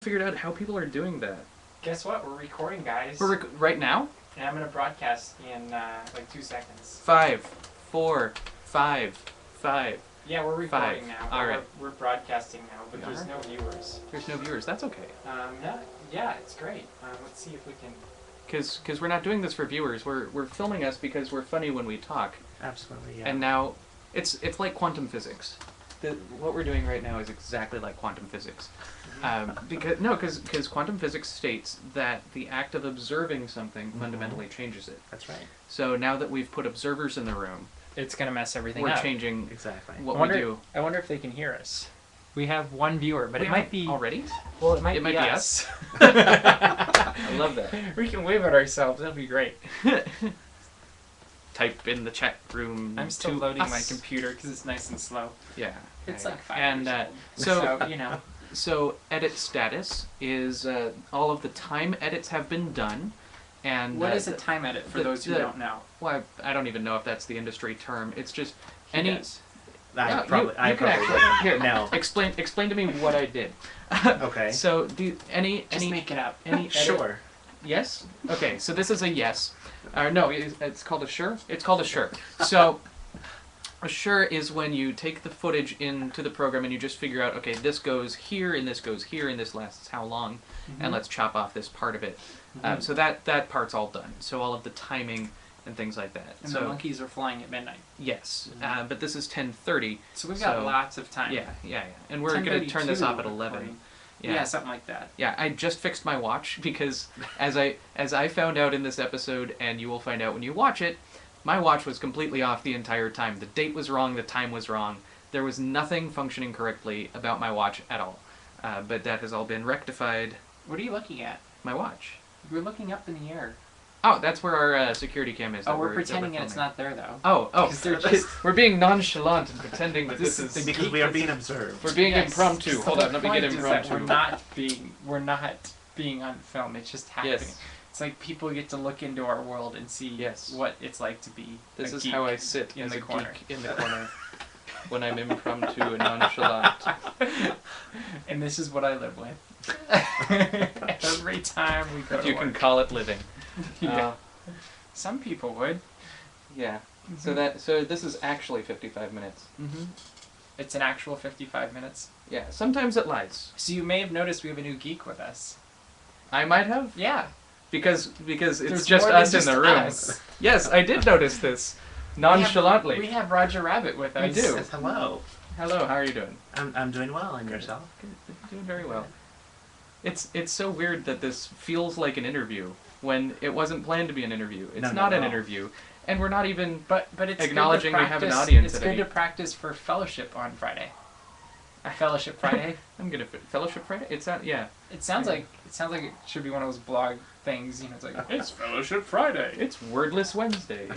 Figured out how people are doing that. Guess what? We're recording, guys. We're right now? And I'm going to broadcast in like 2 seconds. 5, 4, 5, 5. Yeah, we're recording 5. now. All right. We're broadcasting now, but We there's are? no viewers. There's no viewers. That's okay. Yeah, it's great. Let's see if we can... Because we're not doing this for viewers. We're filming us because we're funny when we talk. Absolutely, yeah. And now, it's like quantum physics. What we're doing right now is exactly like quantum physics. Because quantum physics states that the act of observing something fundamentally changes it. That's right. So now that we've put observers in the room, It's going to mess everything we're up. changing Exactly. what we do. I wonder if they can hear us. We have one viewer, but it might be... Already? Well, it might It be might be us. I love that. We can wave at ourselves. That'll be great. Type in the chat room. I'm still to loading us. my computer because it's nice and slow. Yeah. It's yeah, like 5 and years old. so you know. so edit status is all of the time edits have been done, and What is a time edit for those who don't know? Well, I don't even know if that's the industry term. It's just He any. does. I Yeah, probably you can actually wouldn't. here. No. Explain to me what I did. Okay. So any Just make it up. any edit? Sure. Yes? Okay, so this is a yes. No, it's called a sure? It's called a sure. So, a sure is when you take the footage into the program and you just figure out, okay, this goes here, and this goes here, and this lasts how long, and let's chop off this part of it. So that part's all done. So all of the timing and things like that. And so, the monkeys are flying at midnight. yes, but this is 10:30. So we've got So- lots of time. Yeah. And we're going to turn this off at 10:32 11. recording. Yeah, something like that. Yeah, I just fixed my watch because as I found out in this episode, and you will find out when you watch it, my watch was completely off the entire time. The date was wrong, the time was wrong. There was nothing functioning correctly about my watch at all. But that has all been rectified. What are you looking at? My watch. We're looking up in the air. Oh, that's where our security cam is. Oh, that we're that pretending filming. it's not there, though. Oh, 'Cause they're just- we're being nonchalant and pretending that this is... Because we are being observed. We're being Yes. impromptu. So Hold the on, let me get point is that impromptu. we're not being on film. It's just happening. Yes. It's like people get to look into our world and see Yes. what it's like to be This a is geek how I sit in as the a corner. geek in the corner when I'm impromptu and nonchalant. And this is what I live with. Every time we go If to you work. can call it living. Yeah. Some people would. Yeah. So this is actually 55 minutes. Mm-hmm. It's an actual 55 minutes. Yeah. Sometimes it lies. So you may have noticed we have a new geek with us. I might have Yeah. because it's There's just more than us in just the room. us. Yes, I did notice this nonchalantly. We have Roger Rabbit with us. We do. Yes, hello. Hello. How are you doing? I'm doing well, and yourself? Good, doing very well. It's so weird that this feels like an interview when it wasn't planned to be an interview. It's No, not not an at all. interview, and we're not even But it's acknowledging good to we have an practice- audience It's at good any- to practice for fellowship on Friday. Fellowship Friday. I'm gonna Fellowship Friday. It's not. Yeah. It sounds like it should be one of those blog things. You know, it's like it's Fellowship Friday. It's Wordless Wednesday.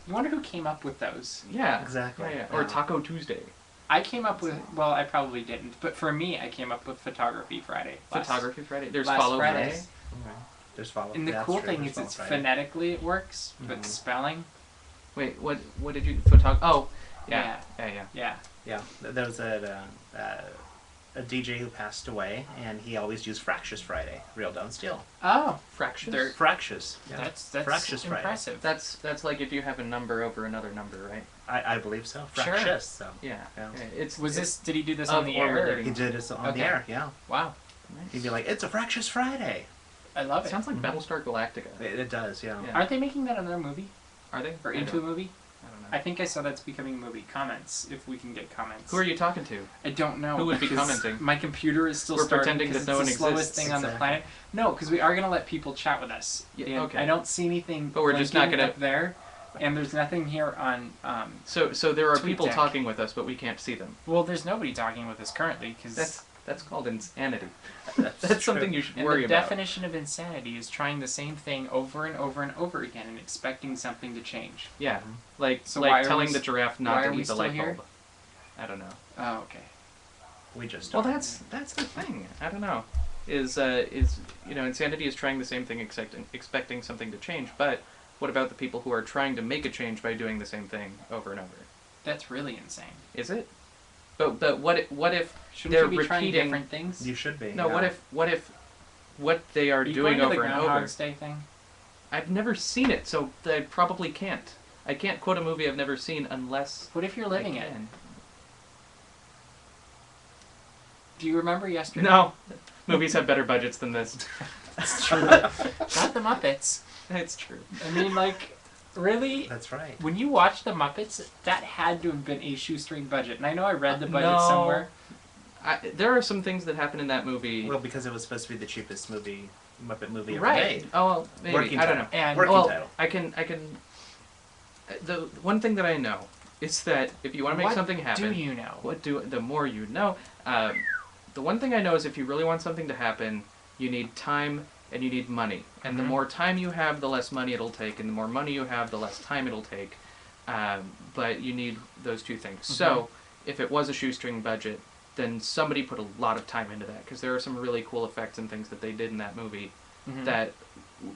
You wonder who came up with those. Yeah. Exactly. Yeah. Or Yeah. Taco Tuesday. I came up with. Well, I probably didn't, but for me, I came up with Photography Friday. Photography Friday. There's last Follow Friday. Friday. Okay. There's follow. And the That's cool true, thing there's is, follow it's Friday. phonetically it works, but Mhm. spelling. Wait, what did you Oh, yeah. Yeah. Yeah, there was a DJ who passed away, and he always used Fractious Friday, Real Down Steel. Oh, Fractious. They're- Fractious. Yeah. that's Fractious Friday. impressive. That's like if you have a number over another number, right? I believe so. Sure. Fractious. So Yeah. Yeah. It's Was this? Did he do this Of on the or air? relating. he did it on Okay. the air. Yeah, Wow, he'd be like, "It's a Fractious Friday." I love It it. sounds like Battlestar Galactica. It does. Yeah. Yeah. Aren't they making that another movie Are they? or I into a don't- movie? I don't know. I think I saw that's becoming a movie. Comments, if we can get comments. Who are you talking to? I don't know. Who would be 'cause commenting? My computer is still We're starting pretending 'cause that no it's one the slowest exists. thing on the Exactly. planet. No, because we are going to let people chat with us. Yeah, And okay. I don't see anything. But we're just not blinking gonna- up there, and there's nothing here on. So there are Tweet people deck. talking with us, but we can't see them. Well, there's nobody talking with us currently because. That's called insanity. That's That's true. something you should And worry the about. definition of insanity is trying the same thing over and over and over again and expecting something to change. Yeah, like So why are telling we the s- giraffe why not are to we eat the still light here? bulb. I don't know. Oh, okay. We just. Well, don't. that's the thing. I don't know. Is insanity is trying the same thing, expecting something to change. But what about the people who are trying to make a change by doing the same thing over and over? That's really insane. Is it? But what if Shouldn't they're you be trying repeating? different things? You should be. No, yeah. what they are Are you doing going to over the and over? Groundhog's Day thing? I've never seen it, so I probably can't. I can't quote a movie I've never seen unless What if you're living I it? can. Do you remember yesterday? No, movies have better budgets than this. It's true. Not the Muppets. It's true. I mean, like, really? That's right. When you watch the Muppets, that had to have been a shoestring budget. And I know I read the budget No. somewhere. There are some things that happen in that movie. Well, because it was supposed to be the cheapest Muppet movie ever Right. made. Oh, well, maybe. Working I don't title. know. And Working well, title. I can. The one thing that I know is that if you want to make what something happen, do you know? the more you know. The one thing I know is if you really want something to happen, you need time and you need money. And the Mhm. more time you have, the less money it'll take, and the more money you have, the less time it'll take. But you need those two things. So if it was a shoestring budget, then somebody put a lot of time into that, because there are some really cool effects and things that they did in that movie that,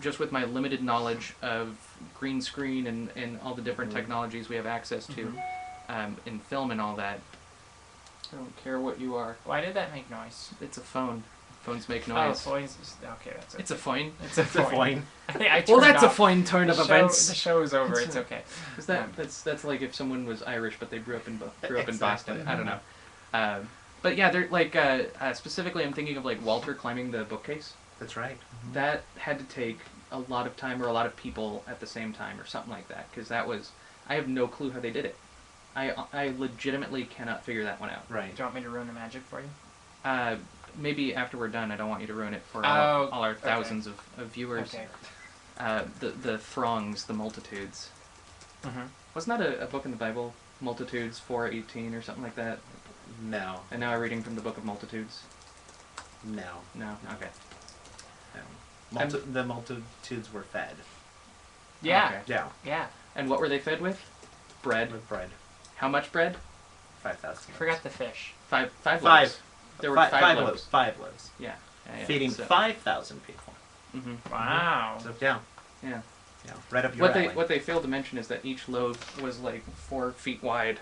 just with my limited knowledge of green screen and all the different technologies we have access to in film and all that, I don't care what you are. Why did that make noise? It's a phone. Phones make Oh, noise. voice. Okay, that's okay. It's a phone. It's a Fine. I Well, turned that's a off. fine turn of The events. show is over. It's okay. Is that's like if someone was Irish but they grew up in Exactly. Boston. I don't know. But yeah, they're like specifically, I'm thinking of like Walter climbing the bookcase. That's right. That had to take a lot of time or a lot of people at the same time or something like that, because that was, I have no clue how they did it. I legitimately cannot figure that one out. Right. Do you want me to ruin the magic for you? Maybe after we're done, I don't want you to ruin it for Oh, all our okay. thousands of viewers. Okay. The throngs, the multitudes. Mm-hmm. Wasn't that a book in the Bible? Multitudes 4:18 or something like that? No. And now I'm reading from the Book of Multitudes. No. No? Okay. No. The multitudes were fed. Yeah. Okay. Yeah. Yeah. And what were they fed with? Bread. With bread. How much bread? 5,000. Forgot the fish. Five Five. loaves. There were five loaves. loaves. 5 loaves. Yeah. Feeding so, 5,000 people. Wow. So yeah. Yeah. Yeah. Right up your alley. What they failed to mention is that each loaf was like 4 feet wide.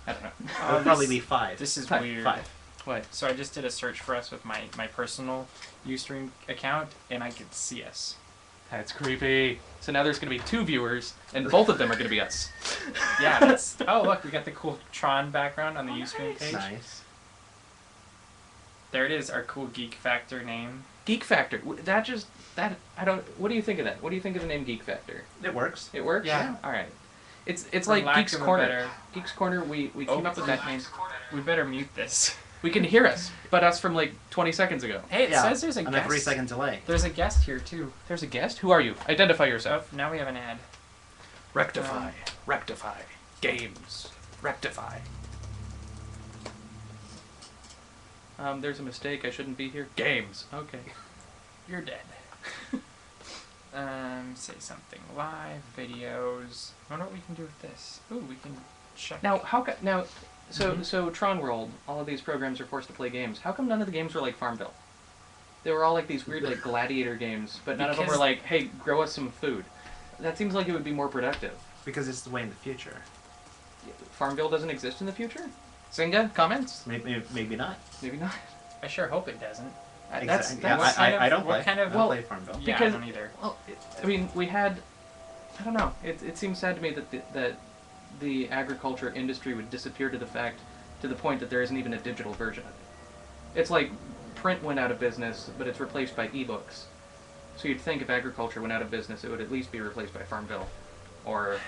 I don't know. It would probably be 5. This is Five. weird. 5. What? So I just did a search for us with my personal Ustream account, and I could see us. That's creepy. So now there's going to be 2 viewers, and both of them are going to be us. Yeah. That's. Oh, look, we got the cool Tron background on the Ustream page. Nice. There it is, our cool Geek Factor name. Geek Factor. I don't. What do you think of that? What do you think of the name Geek Factor? It works. It works. Yeah. All right. It's For like lack Geeks of a Corner. better- Geeks Corner. We came up with that name. We better mute this. We can hear us, but us from like 20 seconds ago. Hey, it Yeah. says there's a On guest. a 3-second delay. There's a guest here too. There's a guest. Who are you? Identify yourself. Oh, now we have an ad. Rectify. Rectify. Games. Rectify. There's a mistake. I shouldn't be here. Games. Okay. You're dead. Say something live, videos. I wonder what we can do with this. Ooh, we can check. Now, so Tron World, all of these programs are forced to play games. How come none of the games were like Farmville? They were all like these weird like gladiator games, but none of them were Because- like, hey, grow us some food. That seems like it would be more productive. Because it's the way in the future. Farmville doesn't exist in the future? Zynga, comments? Maybe not. Maybe not. I sure hope it doesn't. That's, Exactly. Yeah, what kind I of- don't what play. kind of- I don't well, play Farmville. Yeah, Because- I don't either. well, I mean, we had, I don't know, it seems sad to me that the agriculture industry would disappear to the point that there isn't even a digital version of it. It's like print went out of business, but it's replaced by ebooks. So you'd think if agriculture went out of business, it would at least be replaced by Farmville, or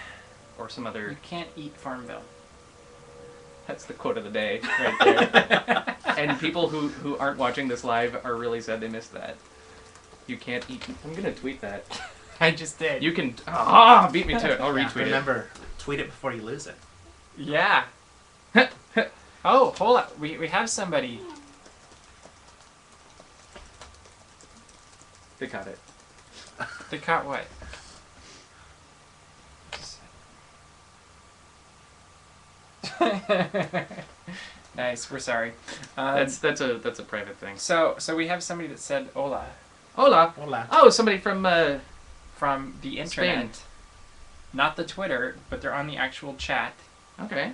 some other. You can't eat Farmville. That's the quote of the day, right there. And people who aren't watching this live are really sad they missed that. You can't eat. I'm gonna tweet that. I just did. You can. Beat me to it. I'll Yeah, retweet remember, tweet it before you lose it. Yeah. Oh, hold up. We have somebody. They caught it. They caught what? Nice. We're sorry. That's a private thing. So we have somebody that said hola Hola. Hola. Oh, somebody from from the internet, Spain. not the Twitter, but they're on the actual chat. Okay.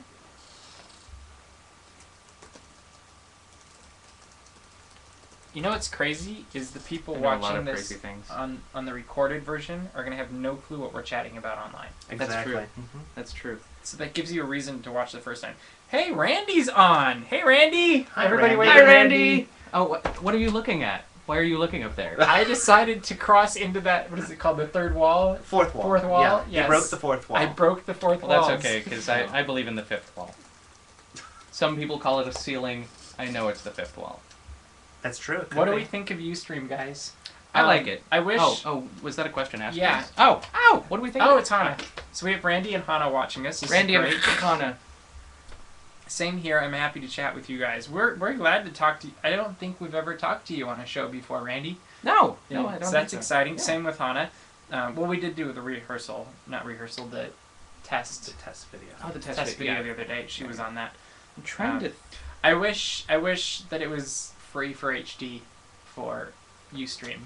You know what's crazy is the people I know a lot watching of this crazy things. on the recorded version are going to have no clue what we're chatting about online. Exactly. That's true. That's true. So that gives you a reason to watch the first time. Hey, Randy's on! Hey, Randy! Hi, Everybody Randy. wave Hi, at Randy. Oh, what are you looking at? Why are you looking up there? I decided to cross into that, what is it called, the third wall? Fourth wall. Fourth wall? Yeah, Yes. you broke the fourth wall. I broke the fourth Well, wall. that's okay, because I believe in the fifth wall. Some people call it a ceiling. I know it's the fifth wall. That's true. It could What do be. we think of Ustream, guys? I like it. I wish... Oh, was that a question asked? Yeah. Oh, what do we think? Oh, of it's Hana. So we have Randy and Hana watching us. This Randy is and great. Hana. Same here. I'm happy to chat with you guys. We're glad to talk to you. I don't think we've ever talked to you on a show before, Randy. No, Yeah, I don't. so that's think exciting. Yeah. Same with Hana. Well, we did do the rehearsal, not rehearsal, the test. The test video. Oh, the test, Video yeah. the other day. She was on that. I'm trying to. I wish that it was free for HD for Ustream.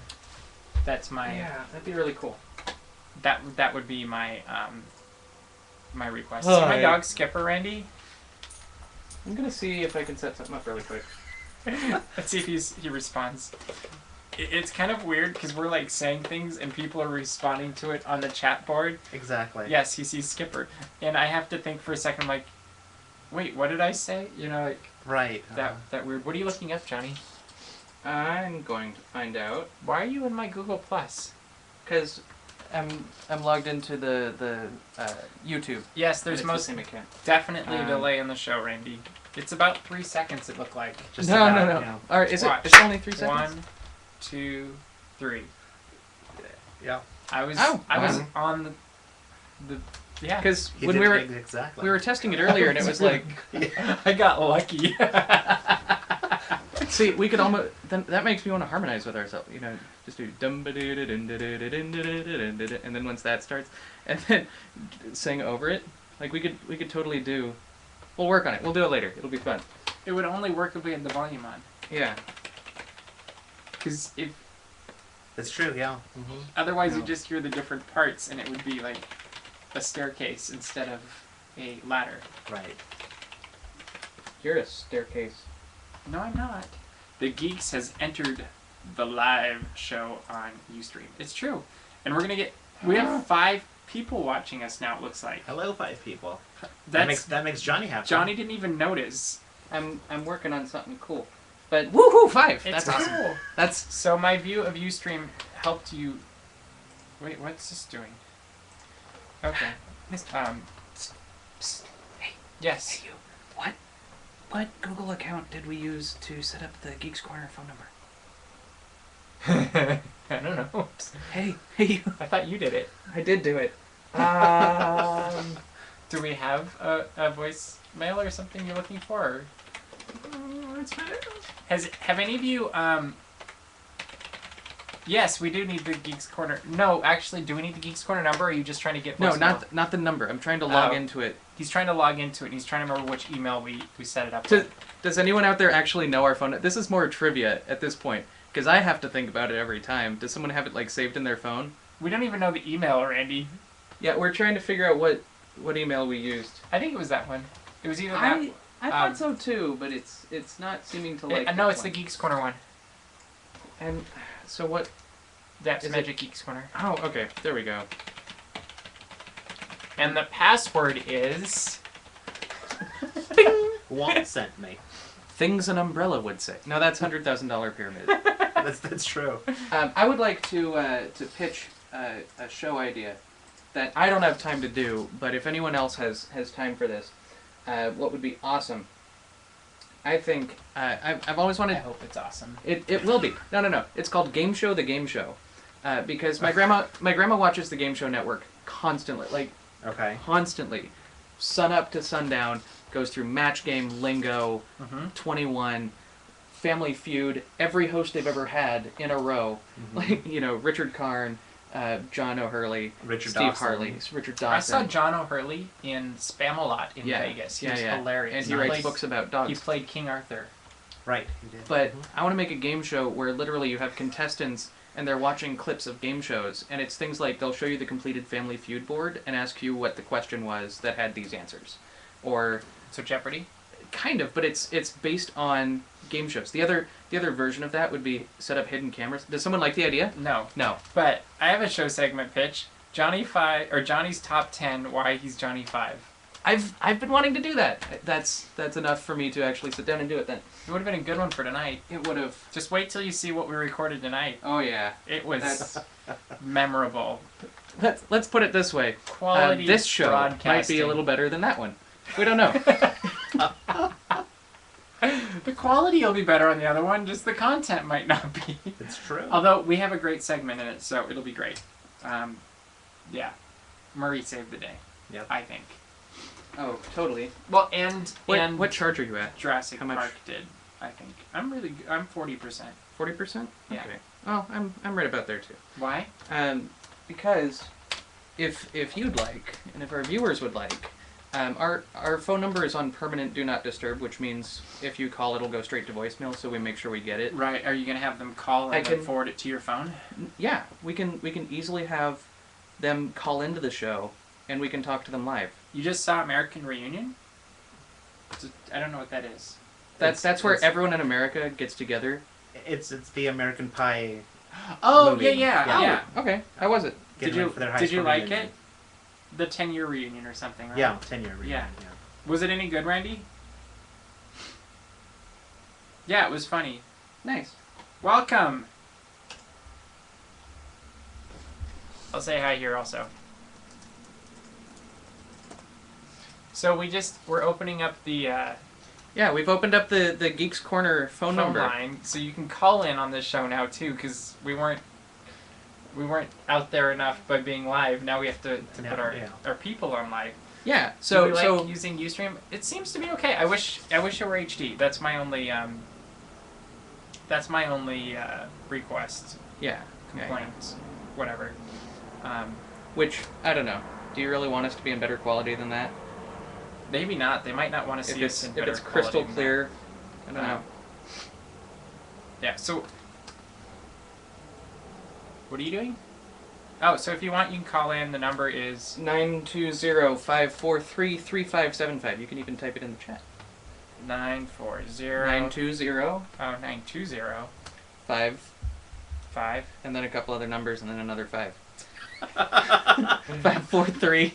That's my that'd be really cool. that would be my my request. Hi. See my dog Skipper, Randy? I'm gonna see if I can set something up really quick. Let's see if he responds. It's kind of weird because we're like saying things and people are responding to it on the chat board. Exactly. Yes, he sees Skipper, and I have to think for a second, like, wait, what did I say? You know, like Right. that weird. What are you looking up, Johnny? I'm going to find out Why are you in my Google Plus? because I'm logged into the YouTube. Yes, there's and it's most the same account. definitely a Um, delay in the show, Randy. It's about 3 seconds. It looked like. Just No. about, you know. All right, is it? Watch. It's only 3 seconds. 1, 2, 3. Yeah. I was Oh, on the yeah. Because He when did we were exactly. testing it earlier, and it was like, I got lucky. see, we could almost. Then that makes me want to harmonize with ourselves. You know, just do dum ba doo da dun da doo da dun da doo da dun da doo, and then once that starts, and then sing over it. Like we could totally do. We'll work on it. We'll do it later. It'll be fun. It would only work if we had the volume on. Yeah. Because if That's true. Yeah. otherwise No. you just hear the different parts, and it would be like a staircase instead of a ladder. Right. You're a staircase. No, I'm not. The Geeks has entered the live show on Ustream. It's true, and we're gonna get. We have 5 people watching us now. It looks like Hello, 5 people. that's That makes Johnny happy. Johnny didn't even notice. I'm working on something cool. But woohoo, 5! It's That's awesome. cool. That's So my view of Ustream helped you. Wait, what's this doing? Okay. Hey, Yes. hey you. What Google account did we use to set up the Geeks Corner phone number? I don't know. Hey you. I thought you did it. I did do it. Do we have a voicemail or something you're looking for? Or have any of you Yes, we do need the Geeks Corner. No, actually, do we need the Geeks Corner number, or are you just trying to get No, voicemail? not the number. I'm trying to log Oh. into it. He's trying to log into it, and he's trying to remember which email we set it up with. Does anyone out there actually know our phone? This is more trivia at this point, because I have to think about it every time. Does someone have it like saved in their phone? We don't even know the email, Randy. Yeah, we're trying to figure out what email we used. I think it was that one. It was either that. I thought so too, but it's not seeming to like. No, that it's the one. Geeks Corner one. And so what? That's Is Magic Geeks Corner. Oh, okay. There we go. And the password is. Walt sent me. Things an umbrella would say. No, that's $100,000 pyramid. That's true. I would like to pitch a show idea that I don't have time to do, but if anyone else has time for this, what would be awesome? I think I've always I wanted. hope it's awesome. It will be. No. It's called Game Show the Game Show, because my grandma watches the Game Show Network constantly, like Okay. constantly, sun up to sundown. Goes through Match Game, Lingo, Mm-hmm. 21, Family Feud, every host they've ever had in a row. Like Richard Karn, John O'Hurley, Richard Steve Dawson. Harley, Richard I saw Dawson. John O'Hurley in Spam-A-Lot in Yeah. Vegas. He Yeah, was yeah. hilarious. And he writes books about dogs. He played King Arthur. Right. He did. But I want to make a game show where literally you have contestants and they're watching clips of game shows, and it's things like they'll show you the completed Family Feud board and ask you what the question was that had these answers. Or So Jeopardy? kind of, but it's based on game shows. The The other version of that would be set up hidden cameras. Does someone like the idea? No. No. But I have a show segment pitch. Johnny's top 10 why he's Johnny 5. I've been wanting to do that. That's enough for me to actually sit down and do it then. It would have been a good one for tonight. It would have. Just wait till you see what we recorded tonight. Oh yeah. It was memorable. Let's put it this way. Quality this show might be broadcasting. a little better than that one. We don't know. The quality will be better on the other one, just the content might not be. It's true. Although we have a great segment in it, so it'll be great. Yeah. Murray saved the day. Yep. I think. Oh, totally. Well, and What charge are you at? Jurassic How much? Park did, I think. I'm 40%. 40%? Yeah. Okay. Oh, I'm right about there too. Why? Because if you'd like, and if our viewers would like, our phone number is on permanent do not disturb, which means if you call, it'll go straight to voicemail, so we make sure we get it. Right. Are you gonna have them call and then forward it to your phone? Yeah, we can easily have them call into the show, and we can talk to them live. You just saw American Reunion? I don't know what that is. That's where everyone in America gets together. It's the American Pie. Oh, movie. yeah. Okay, how was it? Getting ready for their high Did you school like reunion. it? The 10-year reunion or something, right? Yeah, 10-year reunion. Yeah. Yeah. Was it any good, Randy? Yeah, it was funny. Nice. Welcome! I'll say hi here also. So we're opening up the Yeah, we've opened up the Geeks Corner phone number. line, so you can call in on this show now too, because we weren't out there enough by being live. Now we have to put our people on live. Yeah. Do we like using Ustream? It seems to be okay. I wish it were HD. That's my only request. Yeah. Complaint. Whatever. Which I don't know. Do you really want us to be in better quality than that? Maybe not. They might not want to see us in better if it's crystal quality than clear. I don't know. Yeah. So. What are you doing? Oh, so if you want, you can call in. The number is 920-543-3575. You can even type it in the chat. 940. 920. Oh, 920. 5. 5. And then a couple other numbers and then another 5. 543.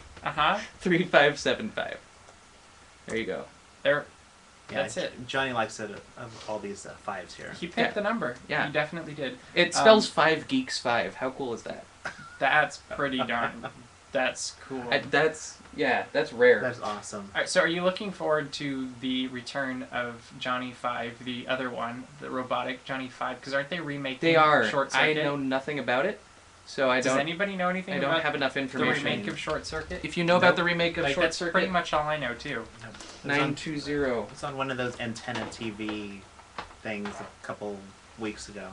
3575. There you go. There. Yeah, That's it. Johnny likes it of all these fives here. He picked the number. Yeah. He definitely did. It spells 5 Geeks 5. How cool is that? That's pretty darn. That's cool. That's rare. That's awesome. All right, so are you looking forward to the return of Johnny 5, the other one, the robotic Johnny 5? Because aren't they remaking They are. Short I Circuit? know nothing about it, so I Does don't. anybody know anything I about don't have enough the information. remake of Short Circuit? If you know about the remake of Like, Short that's Circuit, pretty much all I know, too. 920. It's on one of those antenna TV things a couple weeks ago.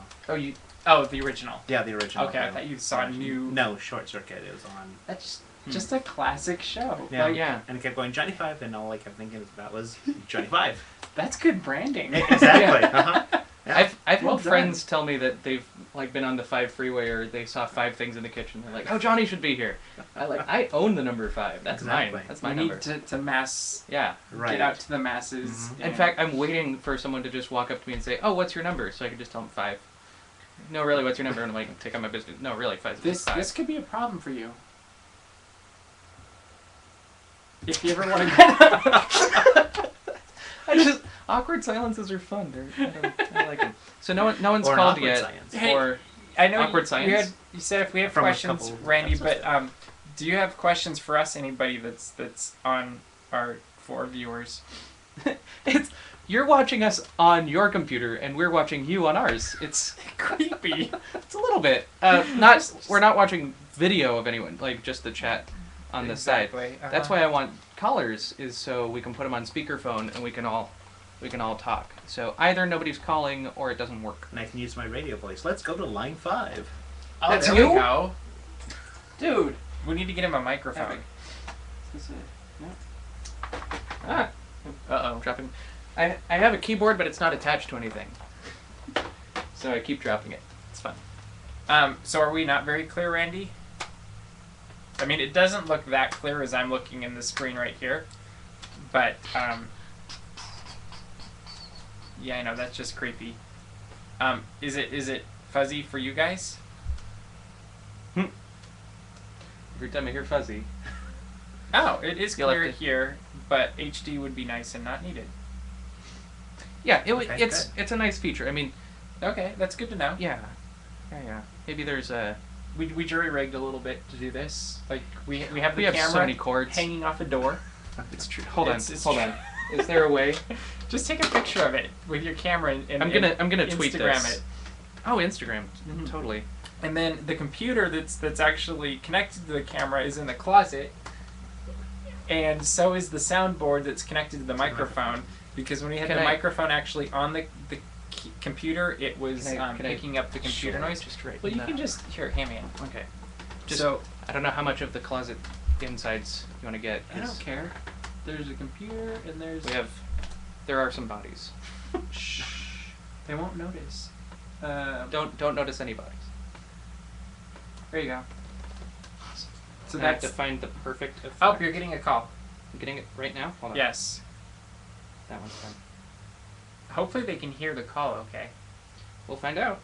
Oh, the original. Yeah, the original. Okay, I thought you saw a new... No, Short Circuit is on. That's just a classic show. Yeah. Yeah. And it kept going Johnny 5, and all I kept thinking about was Johnny 5. That's good branding. Exactly. Uh-huh. Yeah. I've Well had friends tell me that they've been on the 5 freeway or they saw 5 things in the kitchen. They're like, "Oh, Johnny should be here." I own the number 5. That's Exactly. mine. That's my We number. need to mass... Yeah. Right. Get out to the masses. Mm-hmm. In fact, I'm waiting for someone to just walk up to me and say, "Oh, what's your number?" So I can just tell them 5. No, really, what's your number? And I'm like, take out my business. No, really, 5. This could be a problem for you. If you ever want to... Awkward silences are fun. I like them. So no one's Or an called awkward yet. silence. Hey, Or I know awkward science. You said if we have From a questions, couple Randy, episodes but do you have questions for us? Anybody that's on our 4 viewers? You're watching us on your computer, and we're watching you on ours. It's Creepy. it's a little bit. We're not watching video of anyone, like just the chat on the side. Exactly. Uh-huh. That's why I want callers, is so we can put them on speakerphone and we can all talk. So either nobody's calling or it doesn't work. And I can use my radio voice. Let's go to line 5. Oh, That's there you? we go. Dude, we need to get him a microphone. Uh-oh, dropping. I have a keyboard, but it's not attached to anything. So I keep dropping it. It's fun. So are we not very clear, Randy? I mean, it doesn't look that clear as I'm looking in the screen right here. But, yeah, I know, that's just creepy. Is it fuzzy for you guys? Every time I hear fuzzy. Oh, it is You'll have clear to- here, but HD would be nice and not needed. Yeah, Okay, it's a nice feature. I mean, Okay, that's good to know. yeah. Maybe there's a. We jury rigged a little bit to do this. Like we have the We have camera so many cords. hanging off a door. It's true. Hold on. It's Hold on. Is there a way? Just take a picture of it with your camera and I'm gonna tweet Instagram this. it. Oh, Instagram. Mhm. Totally. And then the computer that's actually connected to the camera is in the closet, and so is the soundboard that's connected to the microphone. Because when we had Can the I- microphone actually on the computer, it was Can I picking up the computer share noise. just right Well, you now? can just hand me it. Okay. Just, So I don't know how much of the closet insides you want to get. I don't care. There's a computer and there's. There are some bodies. Shh. They won't notice. Don't notice any bodies. There you go. So I have that's. to find the perfect effect. Oh, you're getting a call. I'm getting it right now. Hold on. Yes. That one's done. Hopefully they can hear the call. Okay. We'll find out.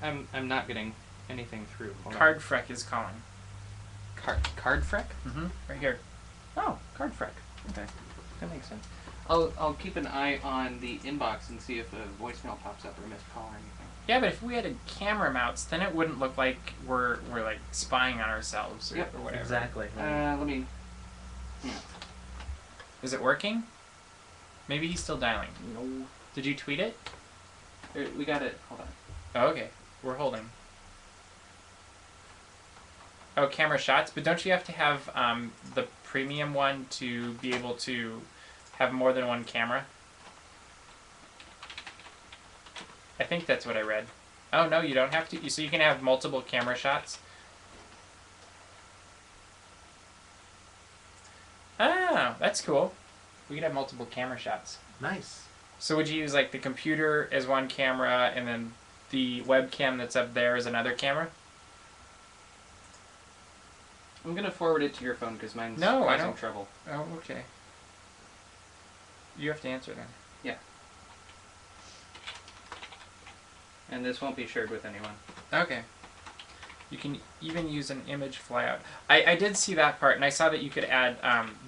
I'm not getting anything through. Hold on. Cardfreck is calling. Card freck? Mm-hmm. Right here. Oh, card freck. Okay, that makes sense. I'll keep an eye on the inbox and see if a voicemail pops up or a missed call or anything. Yeah, but if we had a camera mounts, then it wouldn't look like we're like spying on ourselves or, Yep. or whatever. Exactly. Let me. Is it working? Maybe he's still dialing. No. Did you tweet it? We got it. Hold on. Oh, okay. We're holding. Oh, camera shots, but don't you have to have the premium one to be able to have more than one camera? I think that's what I read. Oh no, you don't have to. So you can have multiple camera shots. Oh, that's cool. We could have multiple camera shots. Nice. So would you use like the computer as one camera and then the webcam that's up there as another camera? I'm gonna forward it to your phone because mine's No, I causing don't. trouble. Oh, okay. You have to answer then. Yeah. And this won't be shared with anyone. Okay. You can even use an image flyout. I did see that part, and I saw that you could add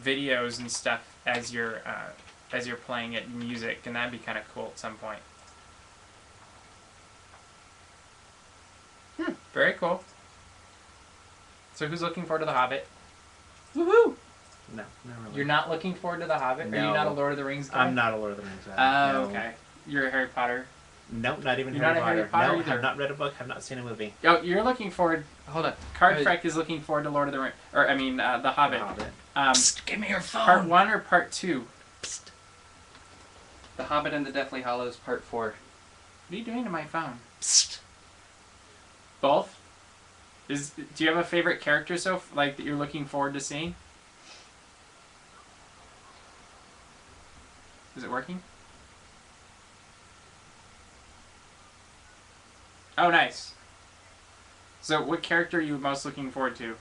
videos and stuff as you're playing it, music, and that'd be kind of cool at some point. Very cool. So who's looking forward to The Hobbit? Woohoo! No, not really. You're not looking forward to The Hobbit? Are you No. not a Lord of the Rings guy? I'm not a Lord of the Rings guy. Oh, No. okay. You're a Harry Potter. Nope, not even You're Harry not a Potter. Harry Potter No, either. have not read a book, have not seen a movie. Oh, you're looking forward. Hold on. Cardfreck is looking forward to Lord of the Rings, or I mean, The Hobbit. The Hobbit. Psst, give me your phone. Part 1 or Part 2? Psst. The Hobbit and the Deathly Hallows Part 4. What are you doing to my phone? Psst. Both? Do you have a favorite character that you're looking forward to seeing? Is it working? Oh, nice. So, what character are you most looking forward to?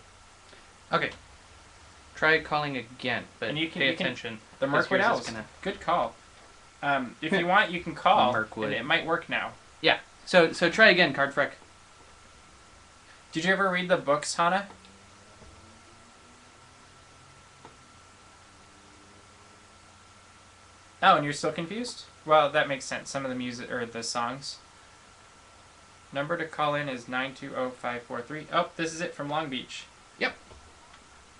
Okay. Try calling again, but And you can- pay you can- attention. The because Mirkwood yours is Elves. gonna- Good call. If you want, you can call. Mirkwood. And it might work now. Yeah. So try again, Cardfreck. Did you ever read the books, Hannah? Oh, and you're still confused? Well, that makes sense. Some of the music, or the songs. Number to call in is 920-543. Oh, this is it from Long Beach.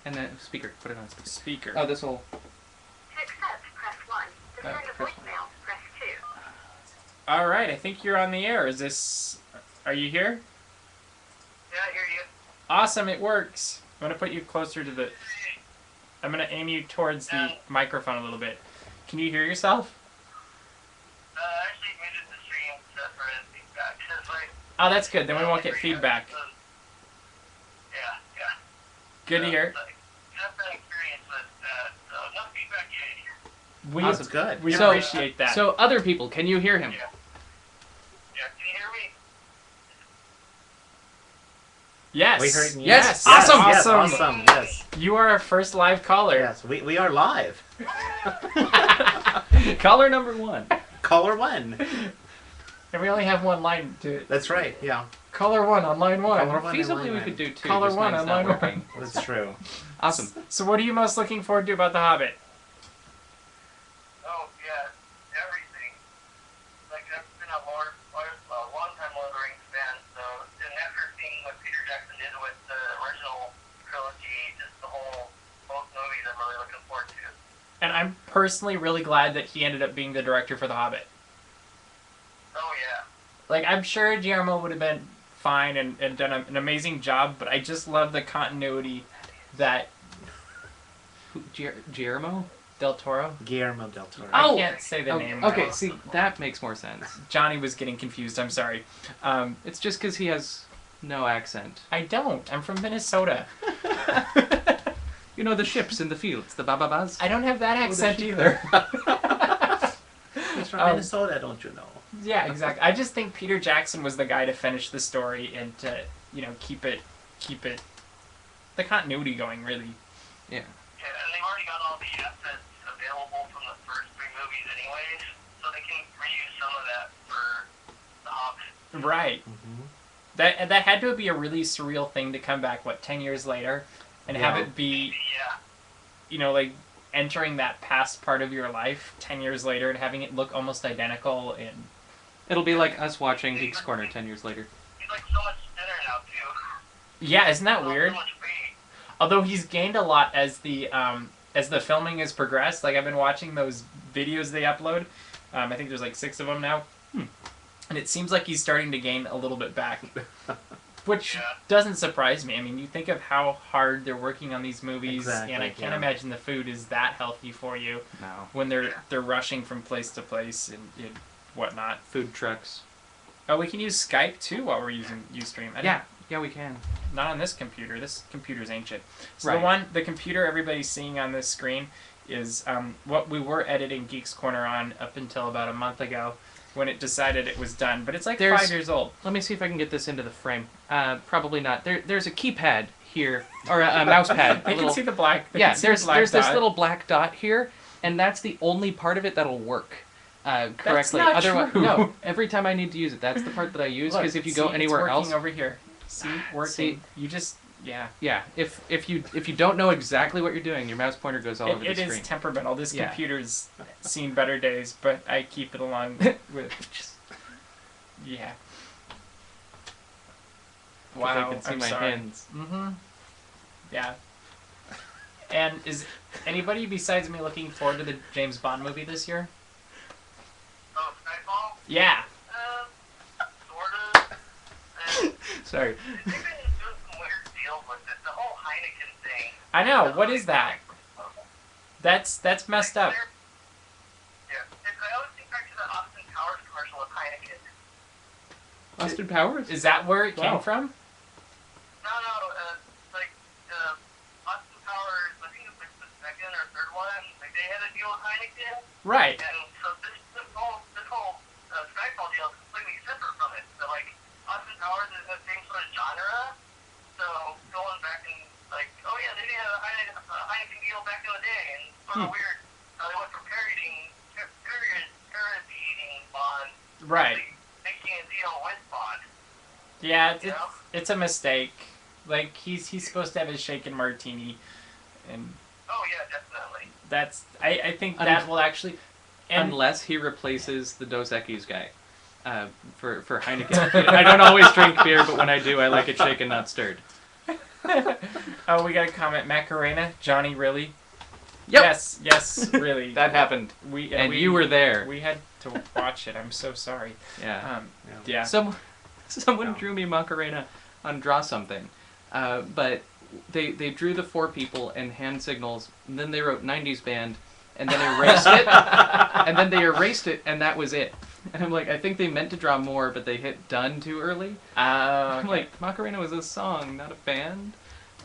And then speaker. Put it on speaker. Speaker. Oh, this will. To accept, press 1. To send a press voicemail, press 2. All right, I think you're on the air. Are you here? Yeah, I hear you. Awesome, it works. I'm going to put you closer to I'm going to aim you towards the microphone a little bit. Can you hear yourself? Actually muted the stream set for feedback. Oh, that's good. Then we won't get feedback. Yeah. Good to hear. Just that experience, but so no feedback yet. We, That's good. we So- appreciate that. So other people, can you hear him? Yeah. Yeah, can you hear me? yes. We heard you. Yes. Awesome. Yes, Awesome. awesome. Yes. You are our first live caller. Yes. We are live. Caller number 1. Caller 1. And we only have one line to That's right. Yeah, color one on line one. Color one. Feasibly, we line. could do two. Color just one mine's on not line one. working. that's true. Awesome. So what are you most looking forward to about The Hobbit? Oh, yeah, everything. Like, I've been a long-time Lord of the Rings fan, so and after seeing what Peter Jackson did with the original trilogy, just both movies I'm really looking forward to. And I'm personally really glad that he ended up being the director for The Hobbit. Oh, yeah. Like, I'm sure Guillermo would have been fine and done an amazing job, but I just love the continuity that Guillermo? Del Toro. Guillermo del Toro. I can't say the name. Okay, now. see, that makes more sense. Johnny was getting confused. I'm sorry. It's just because he has no accent. I don't. I'm from Minnesota. You know, the ships in the fields, the bababas. I don't have that the accent sheep. either. He's from Um, Minnesota, don't you know? Yeah, exactly. I just think Peter Jackson was the guy to finish the story and to, keep it, the continuity going, really. Yeah. Yeah, and they've already got all the assets available from the first 3 movies anyways, so they can reuse some of that for the Hobbit. Right. Mm-hmm. That had to be a really surreal thing to come back, 10 years later, and have Yeah. it be, Yeah. like entering that past part of your life 10 years later and having it look almost identical and... It'll be like us watching Geeks Corner 10 years later. He's like so much thinner now, too. Yeah, isn't that weird? So much weight. Although he's gained a lot as the filming has progressed. Like, I've been watching those videos they upload. I think there's like 6 of them now. And it seems like he's starting to gain a little bit back. Which doesn't surprise me. I mean, you think of how hard they're working on these movies, Exactly, and I can't yeah. imagine the food is that healthy for you No. when they're rushing from place to place and whatnot. Food trucks. Oh, we can use Skype too while we're using Ustream. Yeah, we can. Not on this computer. This computer's ancient. So Right. the computer everybody's seeing on this screen is what we were editing Geeks Corner on up until about a month ago when it decided it was done. But it's like There's- 5 years old. Let me see if I can get this into the frame. Probably not. There's a keypad here, or a mouse pad. They can see the black. Yeah, there's this dot. little black dot here, and that's the only part of it that'll work correctly. not Otherwise, true. no. Every time I need to use it, that's the part that I use. Look, Because if you see, go it's anywhere working else, over here. See, working. See? You just yeah. yeah. If you don't know exactly what you're doing, your mouse pointer goes all over the It screen. is temperamental. This Yeah. computer's seen better days, but I keep it along with just yeah. Wow, I can see I'm my sorry. hands. Mm-hmm. Yeah. And is anybody besides me looking forward to the James Bond movie this year? Oh, Skyfall? Yeah. Sort of. Sorry. They've been doing some weird deals with it. The whole Heineken thing. I know. What is that? That's messed up. Yeah. I always think back to the Austin Powers commercial with Heineken. Austin Powers? Is that where it came Wow. from? No, Austin Powers, I think it was like the second or third one, like they had a deal with Heineken, Right. and so this whole Skyfall deal is completely separate from it. So like, Austin Powers is the same sort of genre, so going back and like, oh yeah, they had a Heineken deal back in the day, and it's sort of weird how they went from parodying Bond, Right. to making a deal with Bond. Yeah, You know? it's a mistake. Like he's supposed to have his shaken martini, and Oh yeah, definitely. that's I think that will actually. And Unless he replaces the Dos Equis guy for Heineken. I don't always drink beer, but when I do, I like it shaken, not stirred. oh, we got a comment. Macarena, Johnny, really? Yep. Yes, really. That happened. And you were there. We had to watch it. I'm so sorry. Yeah. Yeah. Someone No. drew me Macarena on Draw Something, but they drew the 4 people and hand signals, and then they wrote 90s band, and then erased it, and then they erased it, and that was it. And I'm like, I think they meant to draw more, but they hit done too early. I'm like, Macarena was a song, not a band.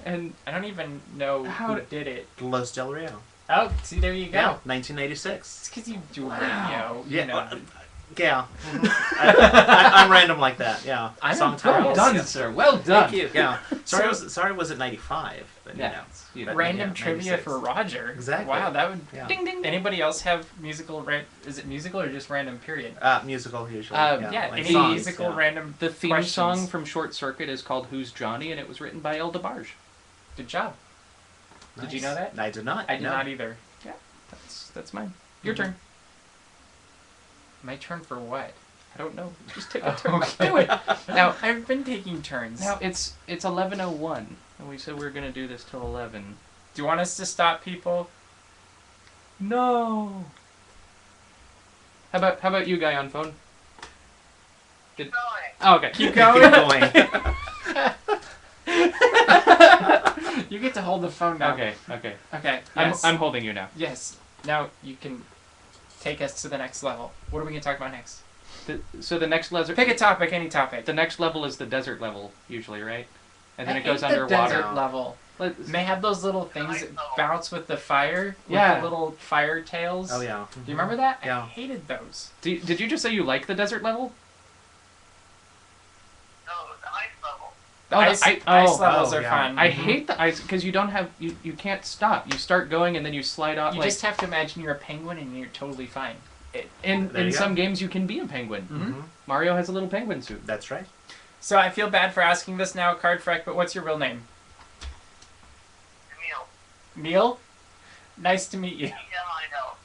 And I don't even know How who did it. Los Del Rio. Oh, see, there you go. Yeah, 1986. It's because you do radio. You know. Yeah. I'm random like that. Yeah. I'm Song impressed. titles. Well done, Yeah. sir. Well done. Thank you. Yeah. Sorry, was it 95? But, Yeah. you know. Random Yeah, trivia 96. for Roger. Exactly. Wow, that would. Yeah. Ding ding. Anybody else have musical? Is it musical or just random? Period. Musical usually. Yeah, like any songs, musical yeah. random. The theme questions. song from Short Circuit is called "Who's Johnny," and it was written by El DeBarge. Good job. Did you know that? I did not. I did no. not either. That's mine. Your turn. My turn for what? I don't know. Just take a turn. Okay. Do it. Now I've been taking turns. Now it's 11:01, and we said we were gonna do this till 11. Do you want us to stop people? No. How about you, guy on phone? Keep going. Oh, okay. Keep Keep going. going. You get to hold the phone now. Okay. Okay. Yes. I'm holding you now. Yes. Now you can take us to the next level. What are we gonna talk about next? So the next level. Pick a topic, any topic. The next level is the desert level usually, right? And then I it goes hate the underwater. desert level. Let's- They have those little things that bounce with the fire. With Yeah. the little fire tails. Oh yeah. Do you remember that? Yeah. I hated those. Did you just say you like the desert level? No, the ice level. Ice levels are yeah. fun. I hate the ice because you don't have you can't stop. You start going and then you slide off. You like just have to imagine you're a penguin and you're totally fine. in There you go. some games you can be a penguin. Mm-hmm. Mario has a little penguin suit. That's right. So I feel bad for asking this now, Cardfreck, but what's your real name? Emil. Neil? Nice to meet you. E-M-I-L.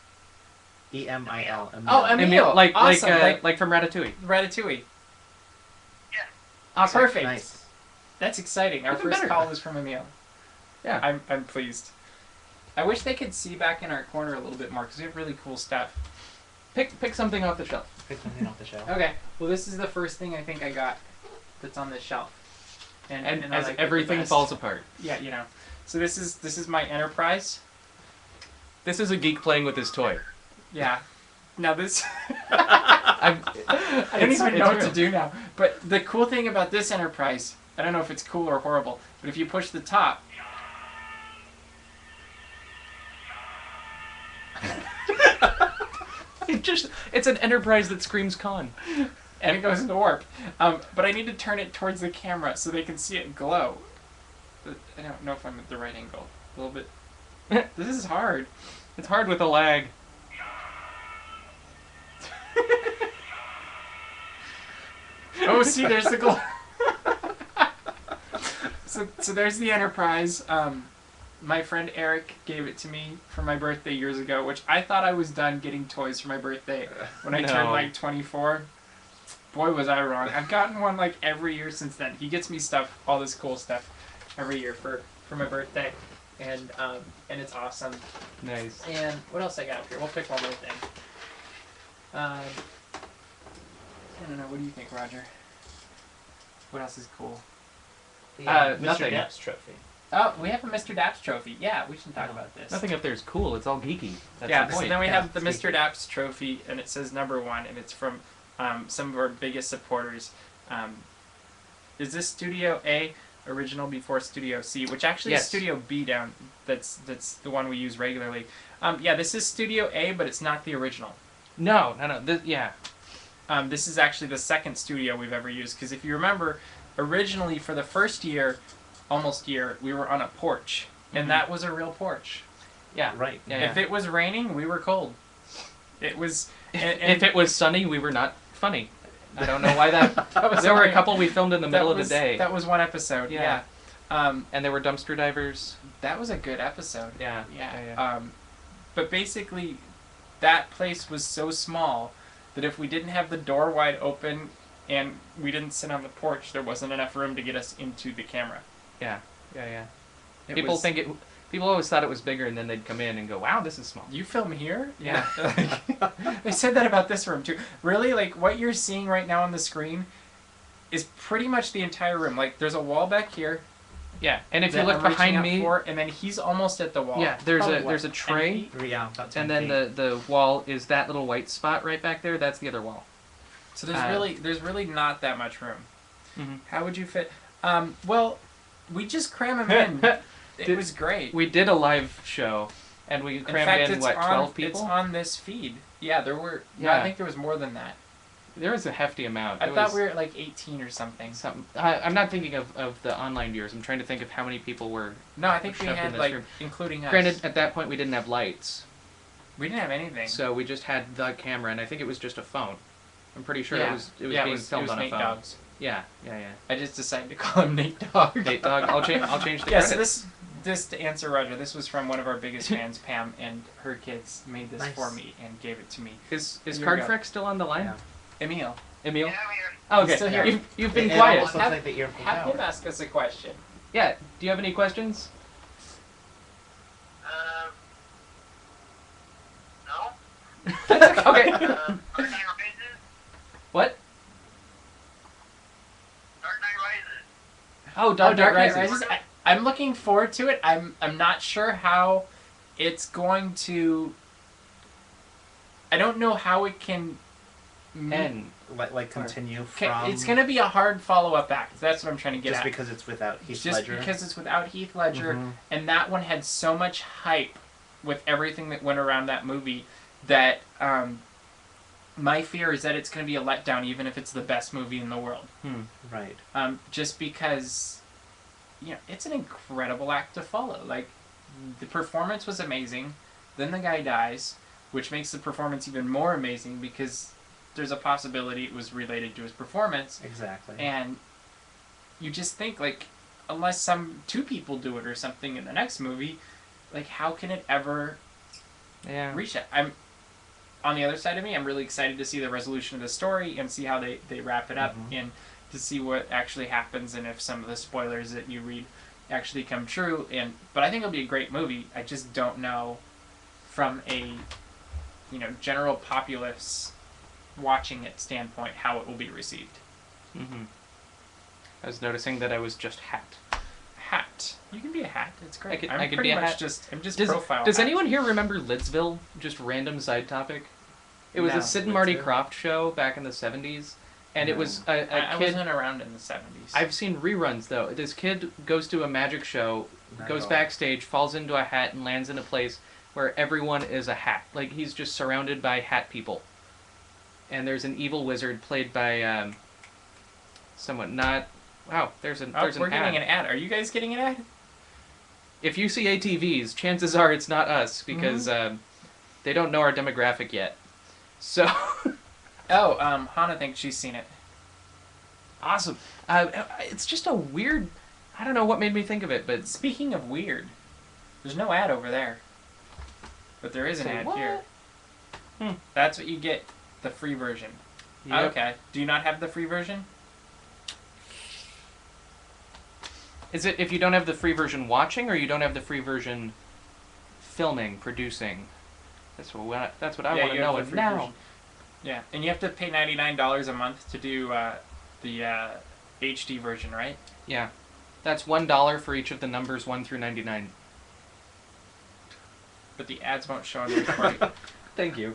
EMIL. Oh, Emil. Awesome. like from Ratatouille. Ratatouille. Yeah. Awesome. Perfect. Nice. That's exciting. Our Even first better. call was from Emil. Yeah. I'm pleased. I wish they could see back in our corner a little bit more because we have really cool stuff. Pick something off the shelf. Pick something off the shelf. Okay. Well, this is the first thing I think I got that's on this shelf. And I as like it the everything best. falls apart. Yeah, you know. So this is my Enterprise. This is a geek playing with his toy. Yeah. Now this. I I don't even know what to do now. But the cool thing about this Enterprise, I don't know if it's cool or horrible, but if you push the top. It's an Enterprise that screams con. And it goes into warp. But I need to turn it towards the camera so they can see it glow. I don't know if I'm at the right angle. A little bit. This is hard. It's hard with a lag. Oh, see, there's the glow. So there's the Enterprise. My friend Eric gave it to me for my birthday years ago, which I thought I was done getting toys for my birthday when I No. turned like 24. Boy, was I wrong. I've gotten one like every year since then. He gets me stuff, all this cool stuff, every year for my birthday, and it's awesome. Nice. And what else I got up here? We'll pick one more thing. I don't know. What do you think, Roger? What else is cool? Mr. Nothing. DAPs trophy. Oh, we have a Mr. DAPs trophy. Yeah, we should talk about this. Nothing up there is cool. It's all geeky. That's Yeah, the so point. then we Yeah, have the it's Mr. geeky. DAPs trophy, and it says #1, and it's from some of our biggest supporters. Is this Studio A original before Studio C, which actually is Yes. Studio B down? That's the one we use regularly. Yeah, this is Studio A, but it's not the original. No. Yeah. This is actually the second studio we've ever used, because if you remember, originally for the first year, almost year, we were on a porch, and Mhm. that was a real porch. Yeah. Right. Yeah. If it was raining, we were cold. It was. And If it was sunny, we were not funny. I don't know why that. That was There were a only- couple we filmed in the middle of the was- day, That was one episode. Yeah. Yeah. and there were dumpster divers. That was a good episode. Yeah. Yeah. But basically, that place was so small that if we didn't have the door wide open and we didn't sit on the porch, there wasn't enough room to get us into the camera. Yeah. It People was- think it. People always thought it was bigger, and then they'd come in and go, "Wow, this is small." You film here? Yeah. They said that about this room too. Really, like what you're seeing right now on the screen is pretty much the entire room. Like there's a wall back here. Yeah. And if you that look I'm reaching behind out me, for, and then he's almost at the wall. yeah, there's Probably a there's a what, 10 tray, feet? Yeah, about 10 and then feet. the wall is that little white spot right back there. That's the other wall. So there's really not that much room. Mhm. How would you fit? Well, we just cram him in. It was great. We did a live show, and we In crammed fact, in it's what on, 12 It's people. on this feed. Yeah, there were. Yeah. I think there was more than that. There was a hefty amount. I It thought was we were at like 18 or something. something. I'm not thinking of the online viewers. I'm trying to think of how many people were. No, I think we Shoved in had this like, room. including us. Granted, at that point we didn't have lights, we didn't have anything. so we just had the camera, and I think it was just a phone. I'm pretty sure Yeah. it was being it filmed was on Nate a phone. Dogg's. Yeah. I just decided to call him Nate Dogg. Nate Dogg. I'll change the Yeah, credits. so this to answer Roger, this was from one of our biggest fans, Pam, and her kids made this Nice. for me and gave it to me. Is Here we Card go. Freck still on the line? Yeah. Emil, Emil? Yeah, we are. Oh, okay. Still here. You've been It quiet. almost looks like the earful have him tower. ask us a question. Yeah. Do you have any questions? No? Okay. Dark Knight Rises? What? Dark Knight Rises. Oh, Dark Knight Rises. Rises. I'm looking forward to it. I'm not sure how it's going to. I don't know how it can N. Like continue from. It's going to be a hard follow-up act. That's what I'm trying to get just at. because it's without Heath Just Ledger. because it's without Heath Ledger, Mhm. and that one had so much hype with everything that went around that movie that my fear is that it's going to be a letdown, even if it's the best movie in the world. Right. Just because, it's an incredible act to follow. Like, the performance was amazing. Then the guy dies, which makes the performance even more amazing because there's a possibility it was related to his performance. Exactly. And you just think, like, unless two people do it or something in the next movie, like, how can it ever reach that? I'm on the other side of me. I'm really excited to see the resolution of the story and see how they wrap it up and to see what actually happens and if some of the spoilers that you read actually come true. But I think it'll be a great movie. I just don't know from a general populace watching it standpoint how it will be received. Mm-hmm. I was noticing that I was just hat. Hat. You can be a hat. It's great. I could pretty be a much hat. I'm just Does profile. Does hat. anyone here remember Lidsville? Just random side topic. It was No, a Sid and Marty Lidsville? Croft show back in the 70s, and it was a I kid. wasn't around in the 70s. I've seen reruns though. This kid goes to a magic show, Not goes at all. backstage, falls into a hat, and lands in a place where everyone is a hat. Like he's just surrounded by hat people. And there's an evil wizard played by someone not. Wow, there's an we're ad. getting an ad. Are you guys getting an ad? If you see ATVs, chances are it's not us because they don't know our demographic yet. So Oh, Hannah thinks she's seen it. awesome. It's just a weird. I don't know what made me think of it, but Speaking of weird, there's no ad over there. But there is an Say ad what? here. That's what you get, the free version. Yep. Okay. Do you not have the free version? Is it if you don't have the free version watching, or you don't have the free version filming, producing? That's what I want to you know. have the And free now, version. Yeah, and you have to pay $99 a month to do the HD version, right? yeah, that's $1 for each of the numbers 1 through 99. But the ads won't show on the recording. Thank you.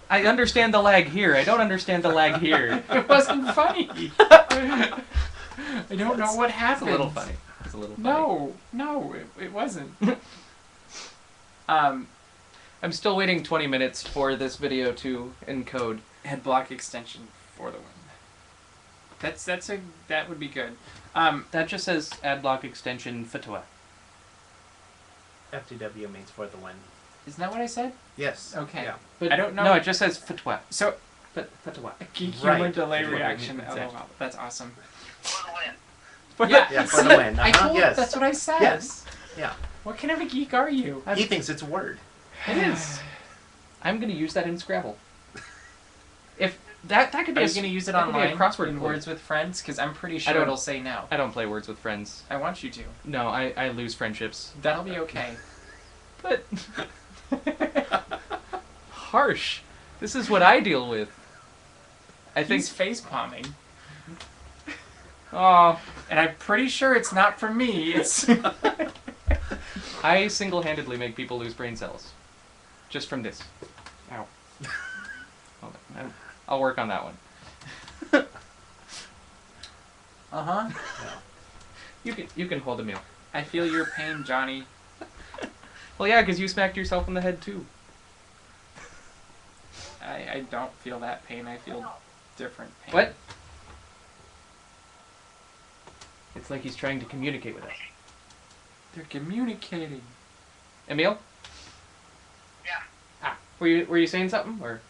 I understand the lag here. I don't understand the lag here. It wasn't funny. I don't know what It's a happened. little funny. It's a little funny. No, it wasn't. I'm still waiting 20 minutes for this video to encode. Head block extension for the win. That would be good. That just says ad block extension fatwa. FTW means for the win. Isn't that what I said? Yes. Okay. Yeah. But I don't know. No, it just says fatwa. So, Fatwa. geek Right. humor delay Is what it reaction. means, Oh, exactly. wow. That's awesome. For the win. Yeah, for the win. I Uh-huh, told yes. That's what I said. Yes. Yeah. What kind of a geek are you? He thinks it's a word. It is. I'm gonna use that in Scrabble. If that could be Are a you going to use it that could be a online crossword in quiz. Words with Friends? Because I'm pretty I sure don't- it'll say no. I don't play Words with Friends. I want you to. No, I lose friendships. That'll be okay. But harsh. This is what I deal with. I think. He's face palming, Oh, and I'm pretty sure it's not from me. It's I single-handedly make people lose brain cells, just from this. Ow. Hold on. I'll work on that one. uh-huh. You can hold a meal. I feel your pain, Johnny. Well, yeah, because you smacked yourself in the head too. I don't feel that pain. I feel different pain. What? It's like he's trying to communicate with us. They're communicating. Emil? Yeah. Ah, were you saying something or?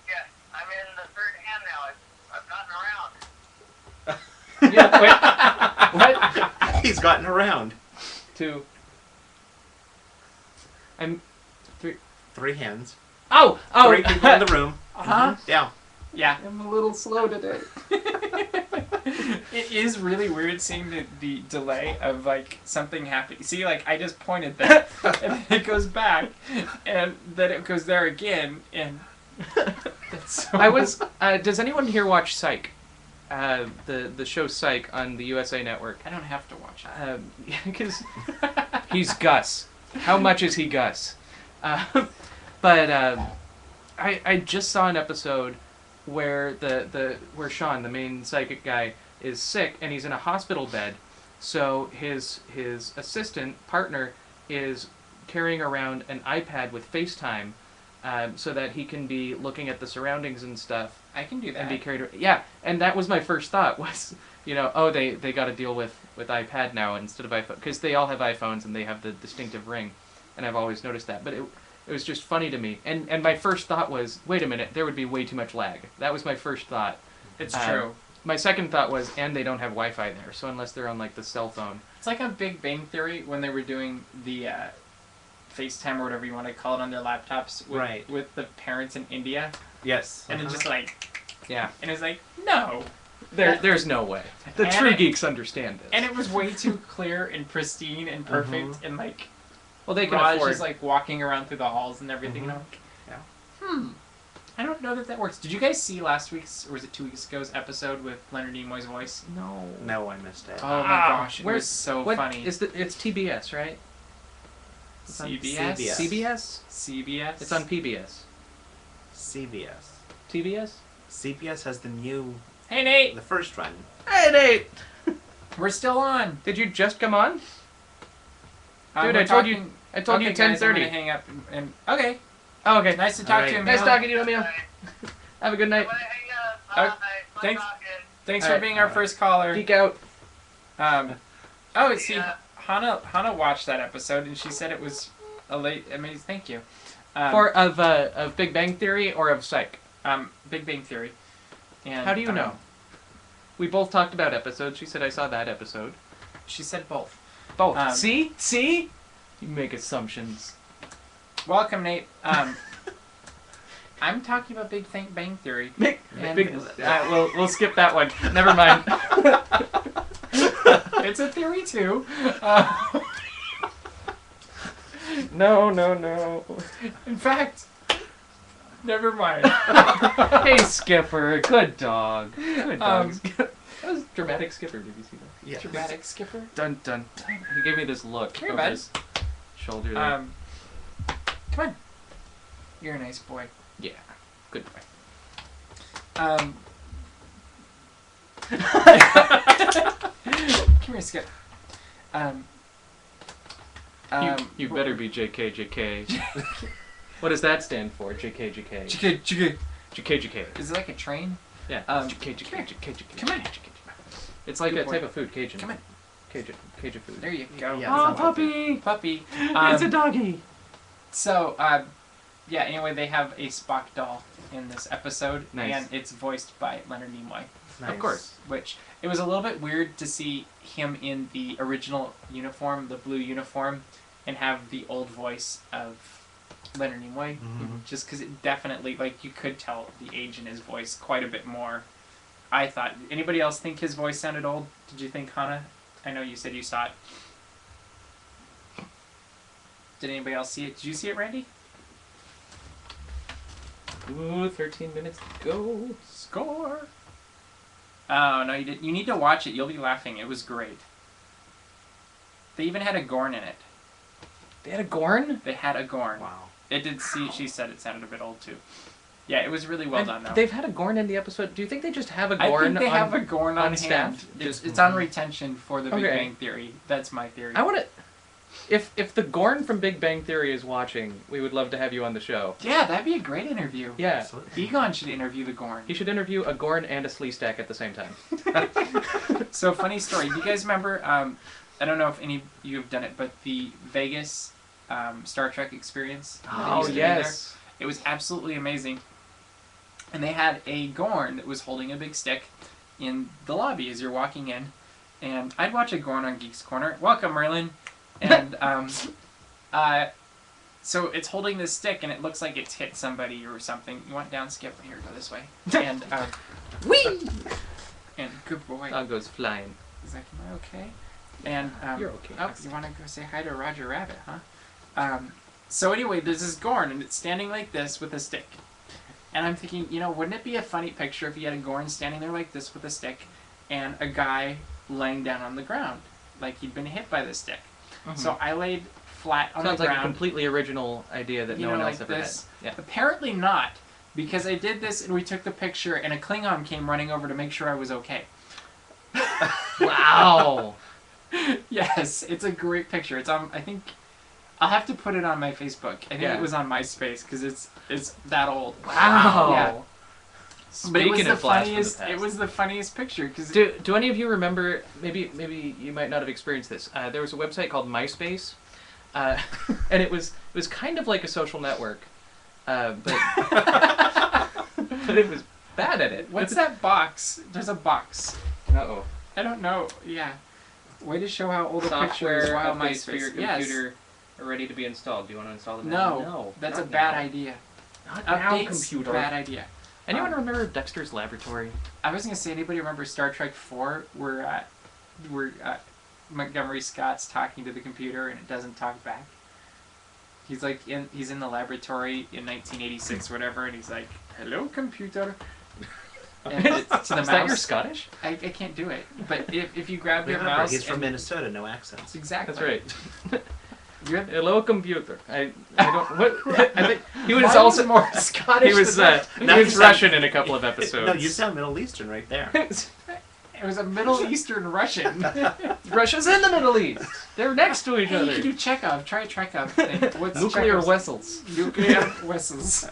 Yes. I'm in the third hand now. I've gotten around. Yeah. Wait. What? He's gotten around. Two. I'm. Three hands. Oh. Three people in the room. Uh-huh. Yeah. Yeah. I'm a little slow today. It is really weird seeing the delay of like something happening. See, like I just pointed there, and then it goes back, and then it goes there again, and that's so I was. Does anyone here watch Psych? The show Psych on the USA Network. I don't have to watch it. Because he's Gus. How much is he Gus? But I just saw an episode where where Sean, the main psychic guy, is sick and he's in a hospital bed. So his assistant partner is carrying around an iPad with FaceTime, so that he can be looking at the surroundings and stuff. I can do that. And be carried. Yeah, and that was my first thought was, they got to deal with iPad now instead of iPhone, because they all have iPhones and they have the distinctive ring, and I've always noticed that. But it was just funny to me, and my first thought was, wait a minute, there would be way too much lag. That was my first thought. It's true. My second thought was, and they don't have Wi-Fi there, so unless they're on like the cell phone. It's like on Big Bang Theory when they were doing the FaceTime or whatever you want to call it on their laptops with the parents in India. Yes. And it's just like, yeah. And it's like, no. There's no way. The true geeks understand this. And it was way too clear and pristine and perfect and like, well, they can Raj afford. is like walking around through the halls and everything. And I'm like, yeah. I don't know that works. Did you guys see last week's, or was it 2 weeks ago's episode with Leonard Nimoy's voice? No. No, I missed it. Oh my gosh, it was so funny. It's TBS, right? CBS? CBS? CBS? It's on PBS. CBS. TBS? CBS has the new... Hey, Nate! The first run. Hey, Nate! We're still on. Did you just come on? Dude, I told you 10:30. Guys, I'm gonna hang up and okay. Oh, okay. Nice to talk to you, Nice Emil. talking to you, Emil. Have a good night. Thanks All for right. being our first caller. Geek out. See, Hannah watched that episode and she said it was amazing. Thank you. Of Big Bang Theory or of Psych? Big Bang Theory. And how do you know? We both talked about episodes. She said I saw that episode. She said both. Both. See? You make assumptions. Welcome, Nate. I'm talking about Big Bang Theory. We'll skip that one. Never mind. It's a theory too. No. In fact, never mind. Hey, Skipper. Good dog. Good dog. That was dramatic Skipper. Did you see that? Yeah. Dramatic Skipper. Dun dun. He gave me this look. Come here, over bud. his shoulder there. Come on. You're a nice boy. Yeah. Good boy. Come here, Skip. You better be JK. What does that stand for? JK. JK. Is it like a train? Yeah. JK. Come on. It's like Good a boy. type of food, Cajun. Come on. Cajun food. There you go. Yeah, Oh, something like puppy. Puppy. It's a doggy. So, anyway, they have a Spock doll in this episode, Nice. and it's voiced by Leonard Nimoy. Nice. Of course. Which, it was a little bit weird to see him in the original uniform, the blue uniform, and have the old voice of Leonard Nimoy. Mhm. Just because it definitely, like, you could tell the age in his voice quite a bit more. I thought. Anybody else think his voice sounded old? Did you think, Hannah? I know you said you saw it. Did anybody else see it? Did you see it, Randy? Ooh, 13 minutes to go. Score! Oh, no, you didn't. You need to watch it. You'll be laughing. It was great. They even had a Gorn in it. They had a Gorn? They had a Gorn. Wow. It did see. She said it sounded a bit old, too. Yeah, it was really well done, though. They've had a Gorn in the episode. Do you think they just have a I Gorn think they have a Gorn on staff? hand. It's on retention for the Big Okay. Bang Theory. That's my theory. I want to... If the Gorn from Big Bang Theory is watching, we would love to have you on the show. Yeah, that'd be a great interview. Yeah. Absolutely. Egon should interview the Gorn. He should interview a Gorn and a Sleestack at the same time. So, funny story. Do you guys remember, I don't know if any of you have done it, but the Vegas Star Trek experience? that used to be there? It was absolutely amazing. And they had a Gorn that was holding a big stick in the lobby as you're walking in. And I'd watch a Gorn on Geeks Corner. Welcome, Merlin. And so it's holding this stick, and it looks like it's hit somebody or something. You want down, skip? Here, go this way. And Whee! and good boy. Dog goes flying. He's like, am I okay? And You're okay. Oh, you want to go say hi to Roger Rabbit, huh? So anyway, there's this Gorn, and it's standing like this with a stick. And I'm thinking, wouldn't it be a funny picture if you had a Gorn standing there like this with a stick, and a guy laying down on the ground, like he'd been hit by the stick. Mhm. So I laid flat on Sounds the like ground. a completely original idea that no one else like ever this. had. Apparently not, because I did this and we took the picture, and a Klingon came running over to make sure I was okay. Yeah. Wow. Yes, it's a great picture. It's on. I think I'll have to put it on my Facebook. I think Yeah. it was on MySpace because it's that old. Wow. Yeah. But it was Speaking the of blast from the funniest. past. It was the funniest picture because Do any of you remember? Maybe you might not have experienced this. There was a website called MySpace, and it was kind of like a social network, but but it was bad at it. what's that box? There's a box. Uh-oh. I don't know. Yeah. Way to show how old a picture Software is. Wow, updates for your MySpace. Yes. computer are ready to be installed. Do you want to install them? No, that's a not bad now. idea. Not now, Updates, computer. bad idea. Anyone remember Dexter's Laboratory? I was gonna say, anybody remember Star Trek 4, where Montgomery Scott's talking to the computer and it doesn't talk back? He's like he's in the laboratory in 1986 or whatever, and he's like, "Hello, computer." And it's to the Is that your mouse. Scottish? I can't do it, but if you grab your Remember, mouse, he's from and- Minnesota, no accents. Exactly. That's right. You're, Hello, computer. I don't. What? I think he was Mine also was more Scottish. He was than he Now you was sound- Russian in a couple of episodes. No, you sound Middle Eastern right there. It was a Middle Eastern Russian. Russia's in the Middle East. They're next to each Hey, you other. can do Chekhov. Try a Chekhov thing. What's Nuclear Chekhov's- vessels. Nuclear whistles.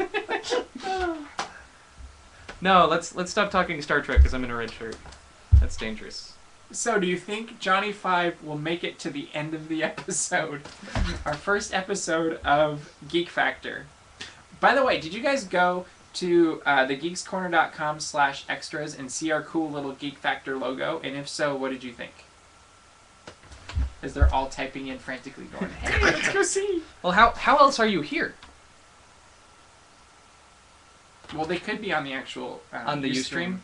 No, let's stop talking Star Trek because I'm in a red shirt. That's dangerous. So, do you think Johnny Five will make it to the end of the episode? Our first episode of Geek Factor. By the way, did you guys go to thegeekscorner.com/extras and see our cool little Geek Factor logo? And if so, what did you think? As they're all typing in frantically, going, "Hey, let's go see!" Well, how else are you here? Well, they could be on the actual On the Ustream?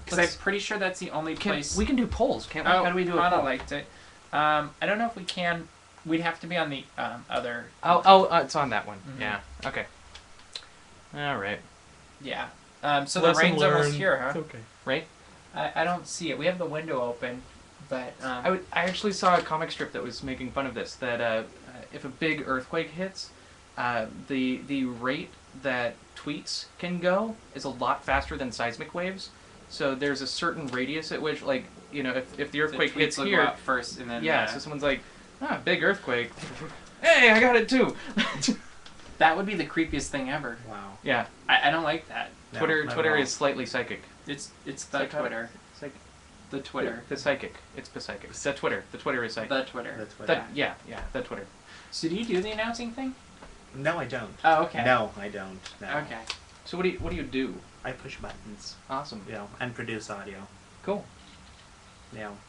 because I'm pretty sure that's the only place. We can do polls, can't we? Oh, How do we do a Anna poll? liked it. I don't know if we can. We'd have to be on the other. It's on that one. Mhm. Yeah. Okay. All right. Yeah. So the Lesson rain's almost learned. here, huh? Okay. Right. I don't see it. We have the window open, but I actually saw a comic strip that was making fun of this. That if a big earthquake hits, the rate that tweets can go is a lot faster than seismic waves. So there's a certain radius at which, like, if the earthquake hits will go here, out first, and then so someone's like, big earthquake. Hey, I got it too. that would be the creepiest thing ever. Wow. Yeah. I don't like that. No, Twitter not at Twitter all. is slightly psychic. It's the Psychotic? Twitter. The Twitter. The psychic. It's the psychic. The Twitter. The Twitter is psychic. The Twitter. That's what. Yeah, the Twitter. So do you do the announcing thing? No, I don't. Oh, okay. No, I don't. No. Okay. So what do you do? I push buttons, Awesome. and produce audio. Cool.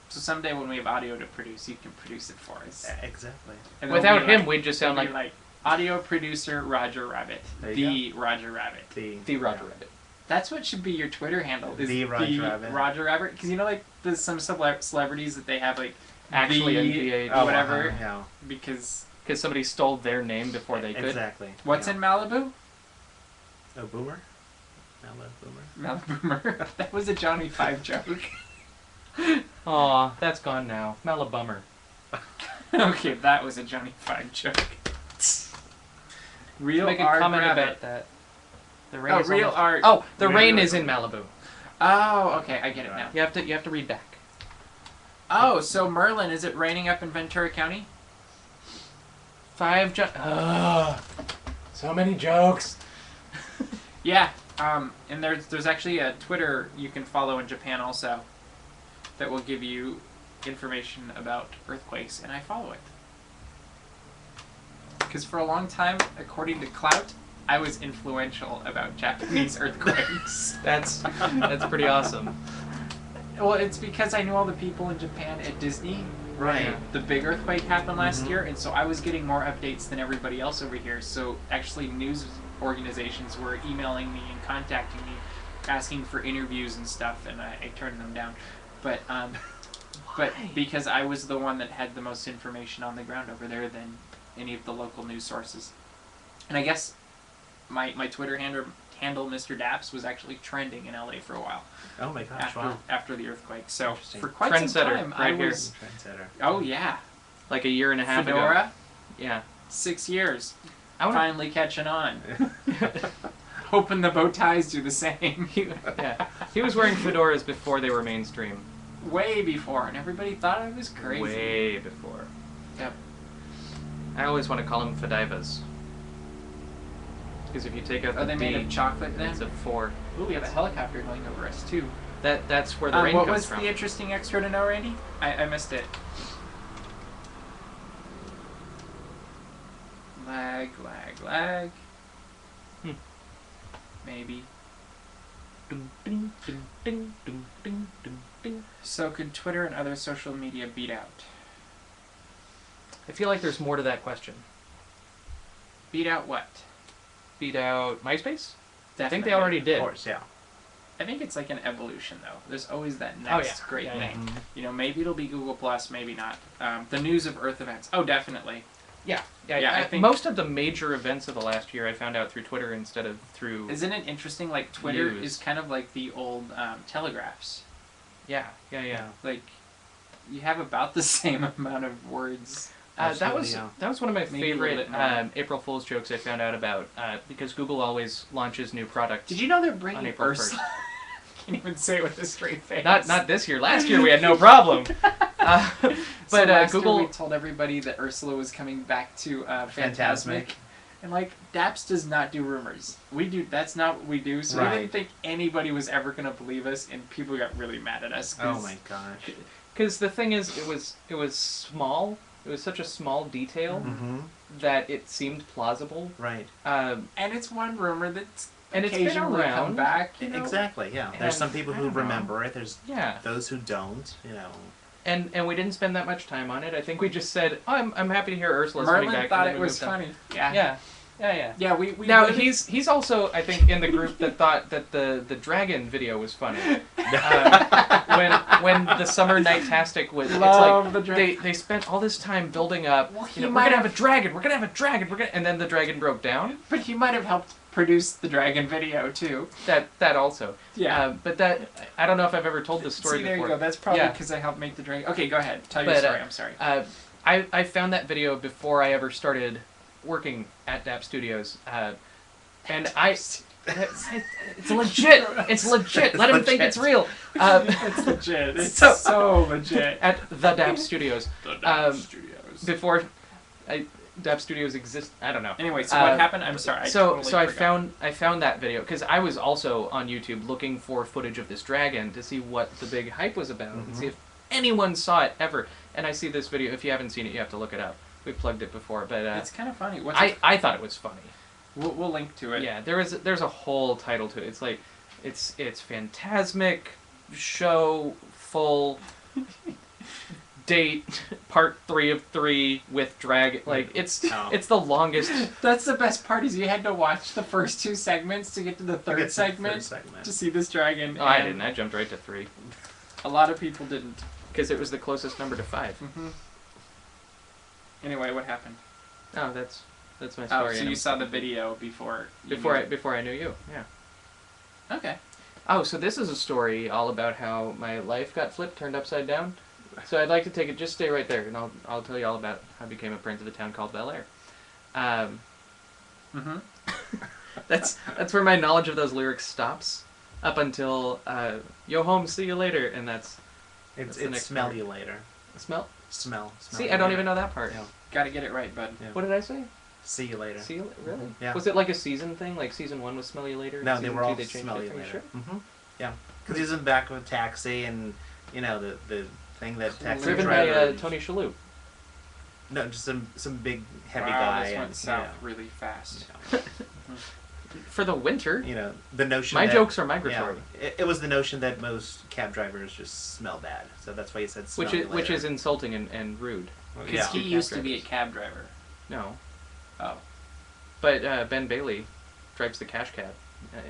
So someday when we have audio to produce, you can produce it for us. Exactly. And then Without we'll be him, like- we'd just sound we'll be like audio producer Roger Rabbit. There you The Roger Rabbit. the Roger Rabbit. That's what should be your Twitter handle. Is The Roger Rabbit. Roger Rabbit. Because like there's some celebrities that they have like Actually the NPA. Oh, whatever. Yeah. Because Because somebody stole their name before they could. Exactly. what's yeah. in Malibu? Oh, Boomer. Boomer. Maliboomer. That was a Johnny Five joke. Aw, that's gone now. Malabummer. Okay, that was a Johnny Five joke. Real Make a art comment rabbit. about that. The rain Oh, is real almost- art. Oh, the Real rain art. is in Malibu. Oh, okay, I get it now. You have to read back. Oh, so Merlin, is it raining up in Ventura County? So many jokes. Yeah, and there's actually a Twitter you can follow in Japan also that will give you information about earthquakes, and I follow it. Because for a long time, according to Clout, I was influential about Japanese earthquakes. That's pretty awesome. Well, it's because I knew all the people in Japan at Disney. Right. The big earthquake happened last year, and so I was getting more updates than everybody else over here. So actually, news organizations were emailing me and contacting me, asking for interviews and stuff, and I turned them down. But because I was the one that had the most information on the ground over there than any of the local news sources, and I guess my Twitter handle Mr. Daps was actually trending in LA for a while. Oh my gosh! Wow. After the earthquake, so Interesting. for quite some Trendsetter, time right I here. was. Trendsetter. Oh yeah, Like a year and a half ago. Fedora, Yeah. 6 years, I wanna, finally catching on. Hoping the bow ties do the same. yeah. He was wearing fedoras before they were mainstream. Way before, and everybody thought I was crazy. Way before. Yep. I always want to call them fedivas. Because if you take out Are the they D, made of chocolate then? it's a 4. Ooh, we have a helicopter going over us too. That's where the rain What comes was from. the interesting extra to know, Randy? I missed it. Lag. Maybe. Ding, ding, ding, ding, ding, ding, ding, ding. So could Twitter and other social media beat out? I feel like there's more to that question. Beat out what? Beat out MySpace? I think they Definitely. already Of did. course, yeah. I think it's like an evolution, though. There's always that Oh, next yeah. great Yeah, yeah. thing. You know, maybe it'll be Google Plus, maybe not. The news of Earth events. Oh, definitely. Yeah, Yeah, I think- most of the major events of the last year I found out through Twitter instead of through. Isn't it interesting? Like Twitter News. is kind of like the old telegraphs. Yeah. Like you have about the same amount of words. That Absolutely, was yeah. that was one of my Maybe a little favorite bit more. April Fool's jokes I found out about because Google always launches new products. Did you know they're On bringing April Ursula? Can't even say it with a straight face. Not this year. Last year we had no problem. So But last Google. year we told everybody that Ursula was coming back to Phantasmic. Phantasmic. And like DAPS does not do rumors. We do. That's not what we do. So we Right. didn't think anybody was ever gonna believe us, and people got really mad at us. 'cause Oh my gosh. Because the thing is, it was small. It was such a small detail Mm-hmm. that it seemed plausible. Right. And it's one rumor that's And it's been occasionally come around. back. You know? Exactly. Yeah. There's some And people I who don't know. remember it. There's Yeah. those who don't. You know. And we didn't spend that much time on it. I think we just said, oh, I'm happy to hear Ursula's coming Merlin back. thought and it then we was moved on. funny. Yeah. Yeah. Yeah. We Now really- he's also I think in the group that thought that the dragon video was funny. When the summer nightastic was, Love it's the like dragon. they spent all this time building up. Well, he We're might gonna have- have a dragon. We're gonna have a dragon. And then the dragon broke down. But he might have helped produce the dragon video too. That also. Yeah. But that I don't know if I've ever told this story See, there before. you go. That's probably Yeah. because I helped make the dragon. Okay, go ahead. Tell your But, story. I'm sorry. I found that video before I ever started working at DAPs Studios, and it's legit. It's legit. Let him think legit. it's real. It's legit. It's so- so legit. At the DAPs Studios, The Studios. before DAPs Studios exist. I don't know. Anyway, so what happened? I'm sorry. So I forgot. found that video because I was also on YouTube looking for footage of this dragon to see what the big hype was about and see if anyone saw it ever. And I see this video. If you haven't seen it, you have to look it up. We plugged it before, but It's kind of funny. I thought it was funny. We'll link to it. Yeah, there's a whole title to it. It's like it's Phantasmic show full date part 3 of 3 with dragon. Like it's the longest. That's the best part is you had to watch the first 2 segments to get to the third segment to see this dragon. Oh, I and didn't. I jumped right to 3 A lot of people didn't. because it was the closest number to 5. Mm-hmm. Anyway, what happened? Oh, that's my Oh, story. so and you I'm- saw the video before. You before knew I knew you. Yeah. it. Okay. Oh, so this is a story all about how my life got flipped, turned upside down. So I'd like to take it. Just stay right there, and I'll tell you all about how I became a prince of a town called Bel Air. Mm-hmm. That's where my knowledge of those lyrics stops, up until "Yo home, see you later," and that's the It's next smell part. you later. Smell? Smell. See, I don't even know that part. Yeah. Gotta get it right, bud. Yeah. What did I say? See you later. See you really? Yeah. Was it like a season thing? Like season 1 was Smell You Later? No, and they season were all 2 they changed Smell it? You Are you Later. sure? Mm-hmm. Yeah, because he's in back of a taxi, and you know the thing that taxi Driven driver. by Tony Shalhoub. No, just some big heavy Wow, guy. this and, went south really fast. For the winter. You know the notion. My that, jokes are migratory. Yeah, it was the notion that most cab drivers just smell bad, so that's why he said smell you Which later. is insulting and rude. Because Yeah. he Cab used to be a drivers. cab driver. No. Oh. But Ben Bailey drives the cash cab.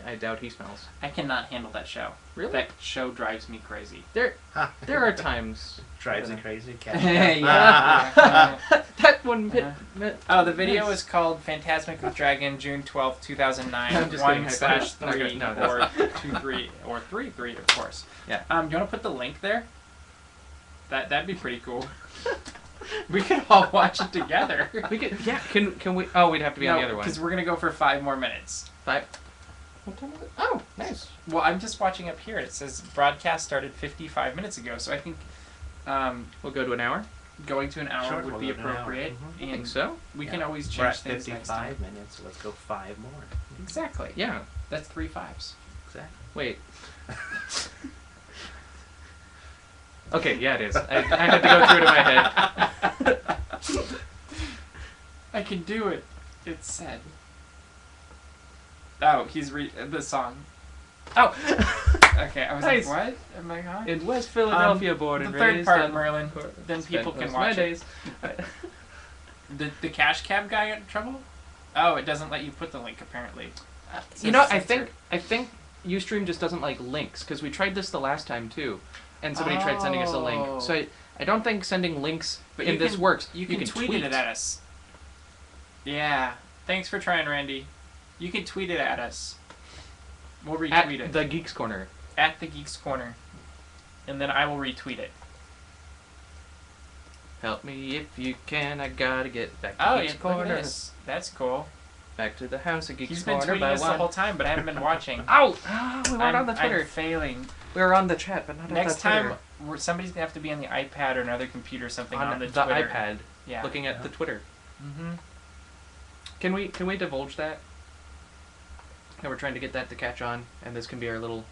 I doubt he smells. I cannot handle that show. Really? That show drives me crazy. There are times. drives I you don't crazy. Yeah. that one bit. Oh, the video Nice. is called Phantasmic with Dragon, June 12th, 2009. I'm just kidding. 1/3 No, or that's- 2/3 or 3/3, of course. Yeah. Do you want to put the link there? That'd be pretty cool. We We could all watch it together. We could. Yeah. Can we? Oh, we'd have to be on the other one. because we're gonna go for 5 more minutes. 5. What time is it? Oh, nice. Well, I'm just watching up here. It says broadcast started 55 minutes ago, so I think We'll go to an hour. going to an hour Sure, would we'll be go to an hour. appropriate. Mhm. I think And so. we Yeah. can always We're change at things next 55 time. minutes, so let's go 5 more. Exactly. Yeah. That's 3 5s. Exactly. Wait. Okay. Yeah, it is. I had to go through it in my head. I can do it. It's said. Oh, he's the song. Oh. Okay, I was Nice. like, what? Am I gone? In West Philadelphia, born the and third raised. part, on- Merlin. Then people spent can most of my watch it. days. The cash cab guy got in trouble? Oh, it doesn't let you put the link apparently. You know, I think Ustream just doesn't like links because we tried this the last time too, and somebody tried sending us a Oh. link. So I don't think sending links But in you this can- works. You can tweet it at us. Yeah. Thanks for trying, Randy. You can tweet it at us. We'll at retweet it. the Geeks Corner. At the Geeks Corner. And then I will retweet it. Help me if you can. I gotta get back to Oh, Geeks yeah, look Corner. at this. That's cool. Back to the house at Geeks He's been Corner tweeting by us the one. whole time, but I haven't been watching. Ow! Ah, we weren't on the Twitter. I'm failing. We were on the chat, but not Next on the Twitter. time, somebody's going to have to be on the iPad or another computer or something on, on the the Twitter. iPad, Yeah. looking at the Twitter. Mm-hmm. Can we divulge that? That we're trying to get that to catch on, and this can be our little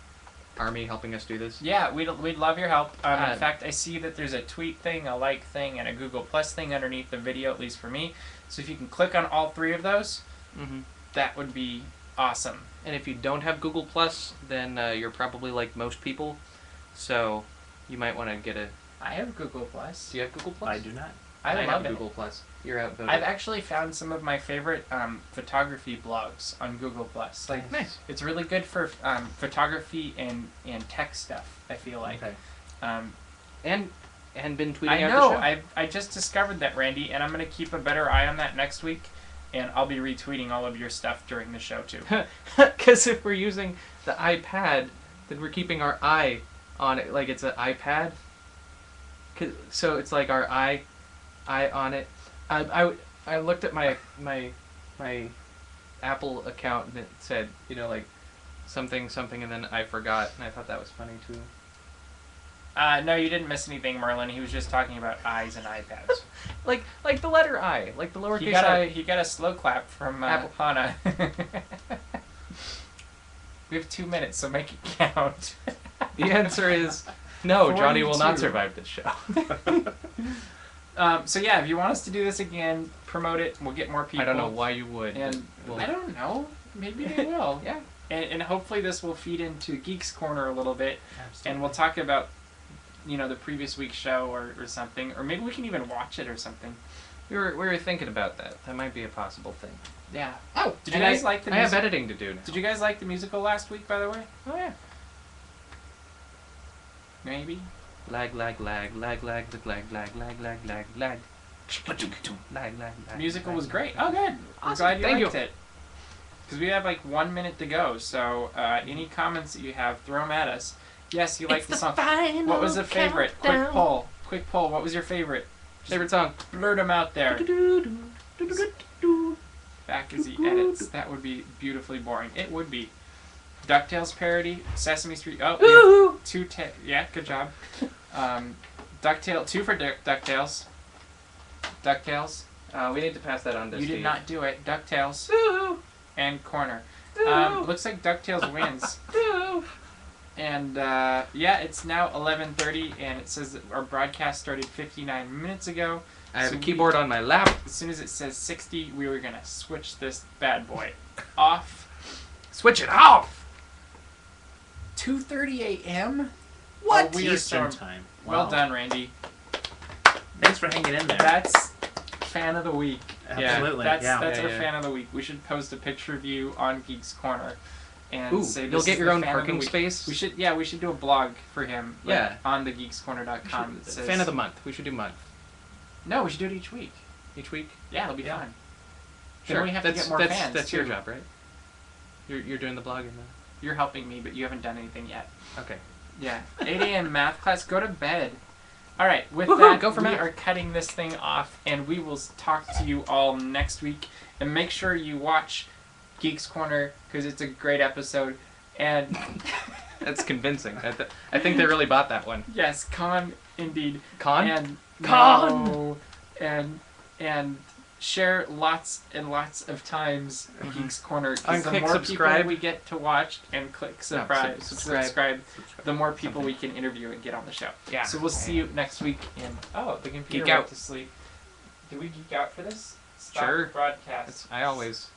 army helping us do this. Yeah, we'd love your help. In Uh, fact, I see that there's a tweet thing, a like thing, and a Google Plus thing underneath the video, at least for me. So if you can click on all 3 of those, Mm-hmm. that would be awesome. And if you don't have Google Plus, then you're probably like most people, so you might want to get a. I have Google Plus. Do you have Google Plus? I do not. I have love it. Google Plus. You're outvoted. I've actually found some of my favorite photography blogs on Google Plus. Like, Nice. it's really good for photography and tech stuff. I feel like. Okay. And been tweeting I out know. the show. I just discovered that, Randy, and I'm gonna keep a better eye on that next week, and I'll be retweeting all of your stuff during the show too. Because if we're using the iPad, then we're keeping our eye on it, like it's an iPad. So it's like our eye on it. I looked at my Apple account and it said, you know, like something, and then I forgot, and I thought that was funny too. No, you didn't miss anything, Merlin. He was just talking about eyes and iPads. Like the letter I, like the lowercase He I. got a slow clap from Apple. Hana. We have 2 minutes, so make it count. The answer is no. Johnny will not 42. survive this show. So yeah, if you want us to do this again, promote it. We'll get more people. I don't know why you would. And but I don't know. Maybe they will. Yeah. And hopefully this will feed into Geeks Corner a little bit, Absolutely. and we'll talk about, you know, the previous week's show or something, or maybe we can even watch it or something. We were thinking about that. That might be a possible thing. Yeah. Oh, Did you guys like the I have music? editing to do now. Did you guys like the musical last week, by the way? Oh yeah. Maybe. Lag. Musical was great. Oh, good. I'm Awesome. glad you Thank liked you. it. Because we have like 1 minute to go, so any comments that you have, throw them at us. Yes, you liked the song. What was the favorite? Quick poll. What was your favorite? Favorite song? Blurt them out there. Back as he edits. That would be beautifully boring. It would be. DuckTales parody, Sesame Street. Oh, we have Ooh. yeah, good job. DuckTales. 2 for DuckTales. DuckTales. We need to pass that on to You Steve. did not do it. DuckTales. Woo! And Corner. Woo! Looks like DuckTales wins. Woo! And yeah, it's now 11:30, and it says that our broadcast started 59 minutes ago. I have So a keyboard on my lap. As soon as it says 60, we were gonna switch this bad boy off. Switch it off! 2:30 a.m. What? Oh, we are Eastern so time. well Wow. done, Randy. Thanks for hanging in there. That's fan of the week. Absolutely. That's yeah. our yeah. fan of the week. We should post a picture of you on Geeks Corner, and Ooh, say you'll this get is your the own fan of the parking week. space. We should do a blog for him. Like, Yeah. on the geekscorner.com. That says, Fan of the month. We should do month. No, we should do it each week. Each week? Yeah, it'll be Yeah. fun. Sure. Then we have to get more that's, fans. That's your too. job, right? You're doing the blog and You're helping me, but you haven't done anything yet. the... Okay. Yeah. 8 a.m. math class. Go to bed. All right. With Woohoo, that, go for we math. are cutting this thing off, and we will talk to you all next week. And make sure you watch Geeks Corner because it's a great episode. And That's convincing. I think they really bought that one. yes, Con indeed. Con? And Con! no, and share lots and lots of times Geeks Corner. 'Cause And the click more subscribe. people we get to watch and click subscribe, subscribe. the more people we can interview and get on the show. Yeah. So we'll see you next week. And the computer Geek went out. to sleep. Did we geek out for this? Stop Sure. broadcast. I always...